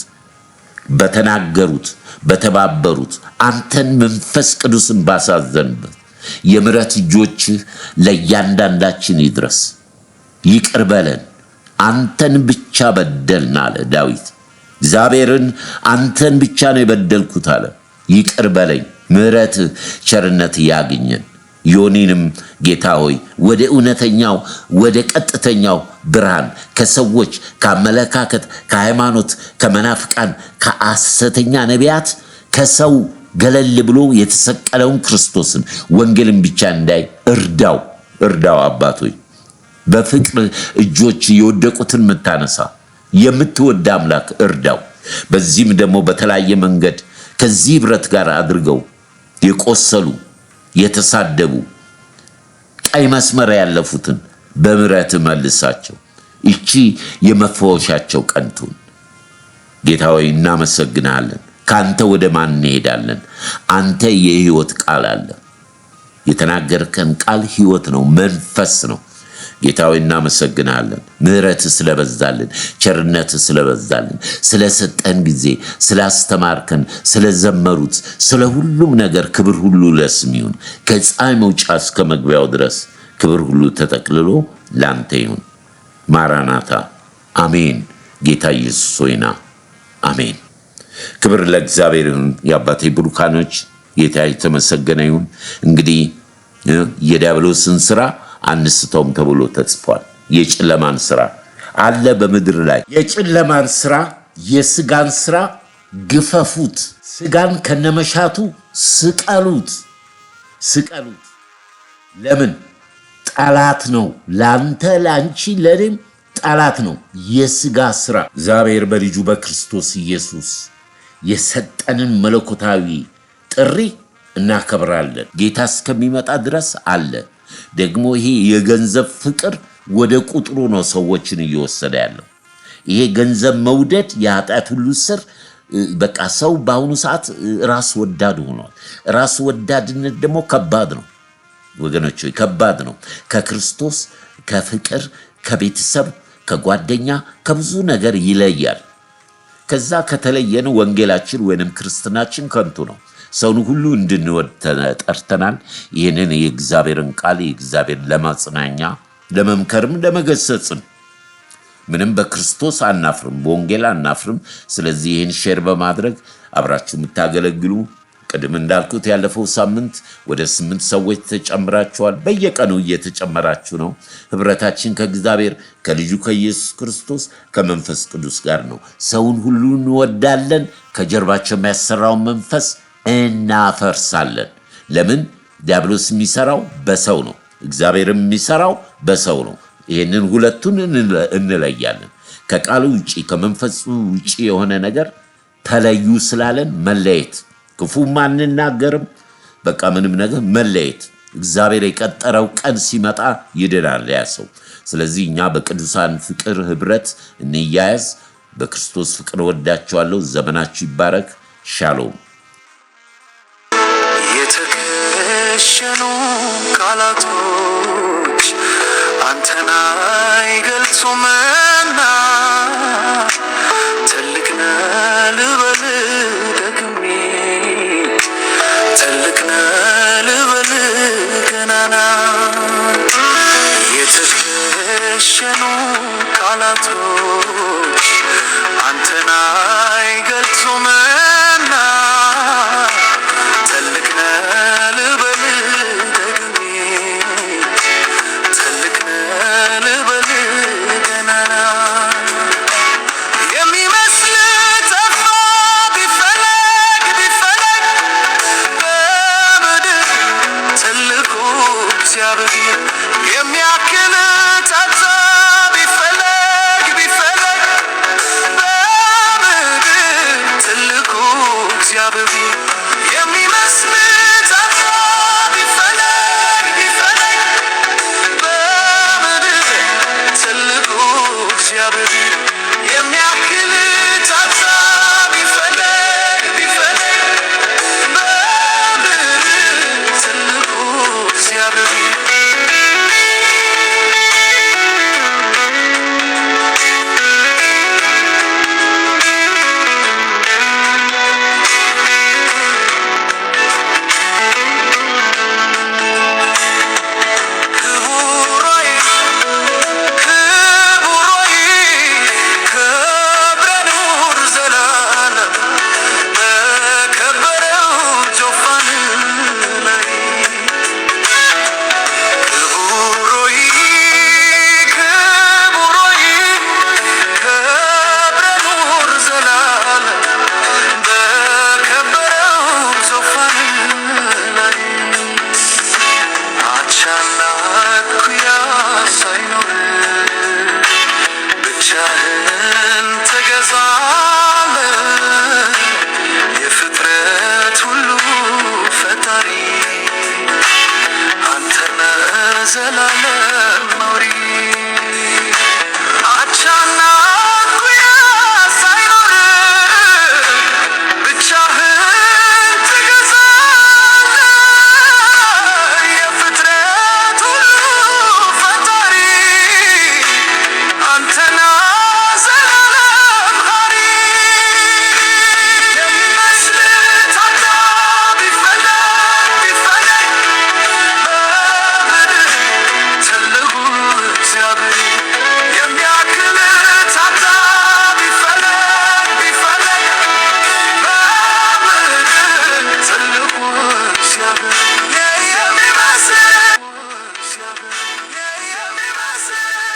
በተናገሩት በተባበሩት አንተን መንፈስ ቅዱስን ባሳዘንበት የምሕረት እጆችህ ለእያንዳንዳችን ይድረስ። ይቅር በለን አንተን ብቻ በደልን አለ ዳዊት። እግዚአብሔርን አንተን ብቻ ነው የበደልኩት አለ። ይቅር በለኝ፣ ምሕረትህ ቸርነትህ ያግኘን። ዮኒንም ጌታ ሆይ ወደ እውነተኛው ወደ ቀጥተኛው ብርሃን ከሰዎች ከአመለካከት ከሃይማኖት ከመናፍቃን ከሐሰተኛ ነቢያት ከሰው ገለል ብሎ የተሰቀለውን ክርስቶስን ወንጌልን ብቻ እንዳይ እርዳው አባት ሆይ በፍቅር እጆች የወደቁትን የምታነሳ የምትወድ አምላክ እርዳው። በዚህም ደግሞ በተለያየ መንገድ ከዚህ ብረት ጋር አድርገው የቆሰሉ የተሳደቡ ቀይ መስመር ያለፉትን በምሕረት መልሳቸው። እቺ የመፈወሻቸው ቀንቱን ጌታ ሆይ እናመሰግናለን። ካንተ ወደ ማን እንሄዳለን? አንተ የሕይወት ቃል አለ። የተናገርከን ቃል ሕይወት ነው፣ መንፈስ ነው። ጌታ ሆይ እናመሰግናለን። ምሕረት ስለበዛልን፣ ቸርነት ስለበዛልን፣ ስለሰጠን ጊዜ፣ ስላስተማርከን፣ ስለዘመሩት፣ ስለ ሁሉም ነገር ክብር ሁሉ ለስም ይሁን። ከፀሐይ መውጫ እስከ መግቢያው ድረስ ክብር ሁሉ ተጠቅልሎ ላንተ ይሁን። ማራናታ አሜን። ጌታ ኢየሱስ ሆይና አሜን። ክብር ለእግዚአብሔር ይሁን። የአባቴ ብሩካኖች ጌታ የተመሰገነ ይሁን። እንግዲህ የዲያብሎስን ስራ አንስተውም ተብሎ ተጽፏል። የጨለማን ስራ አለ በምድር ላይ። የጨለማን ስራ የስጋን ስራ ግፈፉት፣ ስጋን ከነመሻቱ ስቀሉት። ለምን? ጠላት ነው። ላንተ ላንቺ ለኔም ጠላት ነው የስጋ ስራ። እግዚአብሔር በልጁ በክርስቶስ ኢየሱስ የሰጠንን መለኮታዊ ጥሪ እናከብራለን። ጌታ እስከሚመጣ ድረስ አለ። ደግሞ ይሄ የገንዘብ ፍቅር ወደ ቁጥሩ ነው ሰዎችን እየወሰደ ያለው። ይሄ ገንዘብ መውደድ የኃጢአት ሁሉ ስር። በቃ ሰው በአሁኑ ሰዓት ራስ ወዳድ ሆኗል። ራስ ወዳድነት ደግሞ ከባድ ነው ወገኖች፣ ከባድ ነው። ከክርስቶስ ከፍቅር ከቤተሰብ ከጓደኛ ከብዙ ነገር ይለያል። ከዛ ከተለየን ወንጌላችን ወይንም ክርስትናችን ከንቱ ነው። ሰውን ሁሉ እንድንወድ ተጠርተናል። ይህንን የእግዚአብሔርን ቃል የእግዚአብሔር ለማጽናኛ ለመምከርም ለመገሰጽም ምንም በክርስቶስ አናፍርም፣ በወንጌል አናፍርም። ስለዚህ ይህን ሼር በማድረግ አብራችሁ የምታገለግሉ ቅድም እንዳልኩት ያለፈው ሳምንት ወደ 8 ሰዎች ተጨምራችኋል። በየቀኑ እየተጨመራችሁ ነው። ህብረታችን ከእግዚአብሔር ከልጁ ከኢየሱስ ክርስቶስ ከመንፈስ ቅዱስ ጋር ነው። ሰውን ሁሉ እንወዳለን። ከጀርባቸው የሚያሰራውን መንፈስ እናፈርሳለን። ለምን? ዲያብሎስ የሚሰራው በሰው ነው፣ እግዚአብሔርም የሚሰራው በሰው ነው። ይህንን ሁለቱን እንለያለን። ከቃሉ ውጪ ከመንፈሱ ውጪ የሆነ ነገር ተለዩ ስላለን መለየት፣ ክፉም አንናገርም። በቃ ምንም ነገር መለየት። እግዚአብሔር የቀጠረው ቀን ሲመጣ ይድናል ያ ሰው። ስለዚህ እኛ በቅዱሳን ፍቅር ህብረት እንያያዝ። በክርስቶስ ፍቅር ወዳችኋለሁ። ዘመናችሁ ይባረክ። ሻሎም። የተከሸኑ ቃላቶች አንተን አይገልጹምና ትልቅ ነህ ልበል ደግሜ፣ ትልቅ ነህ ልበል ገናና። የተከሸኑ ቃላቶች አንተን አይገልጹምና ትልቅ ነህ ልበል ደግሜ፣ ትልቅ ነህ ልበል ገናና። የሚመስል ጠፋ ቢፈለግ ቢፈለግ በምድር ትልቁ እግዚአብሔር የሚያክል ጠፋ ቢፈለግ ቢፈለግ በምድር ትልቁ እግዚአብሔር የሚመስል ጠፋ ቢፈለግ ቢፈለግ በምድር ትልቁ እግዚአብሔር የሚያክል ጠፋ ቢፈለግ ጸጋህን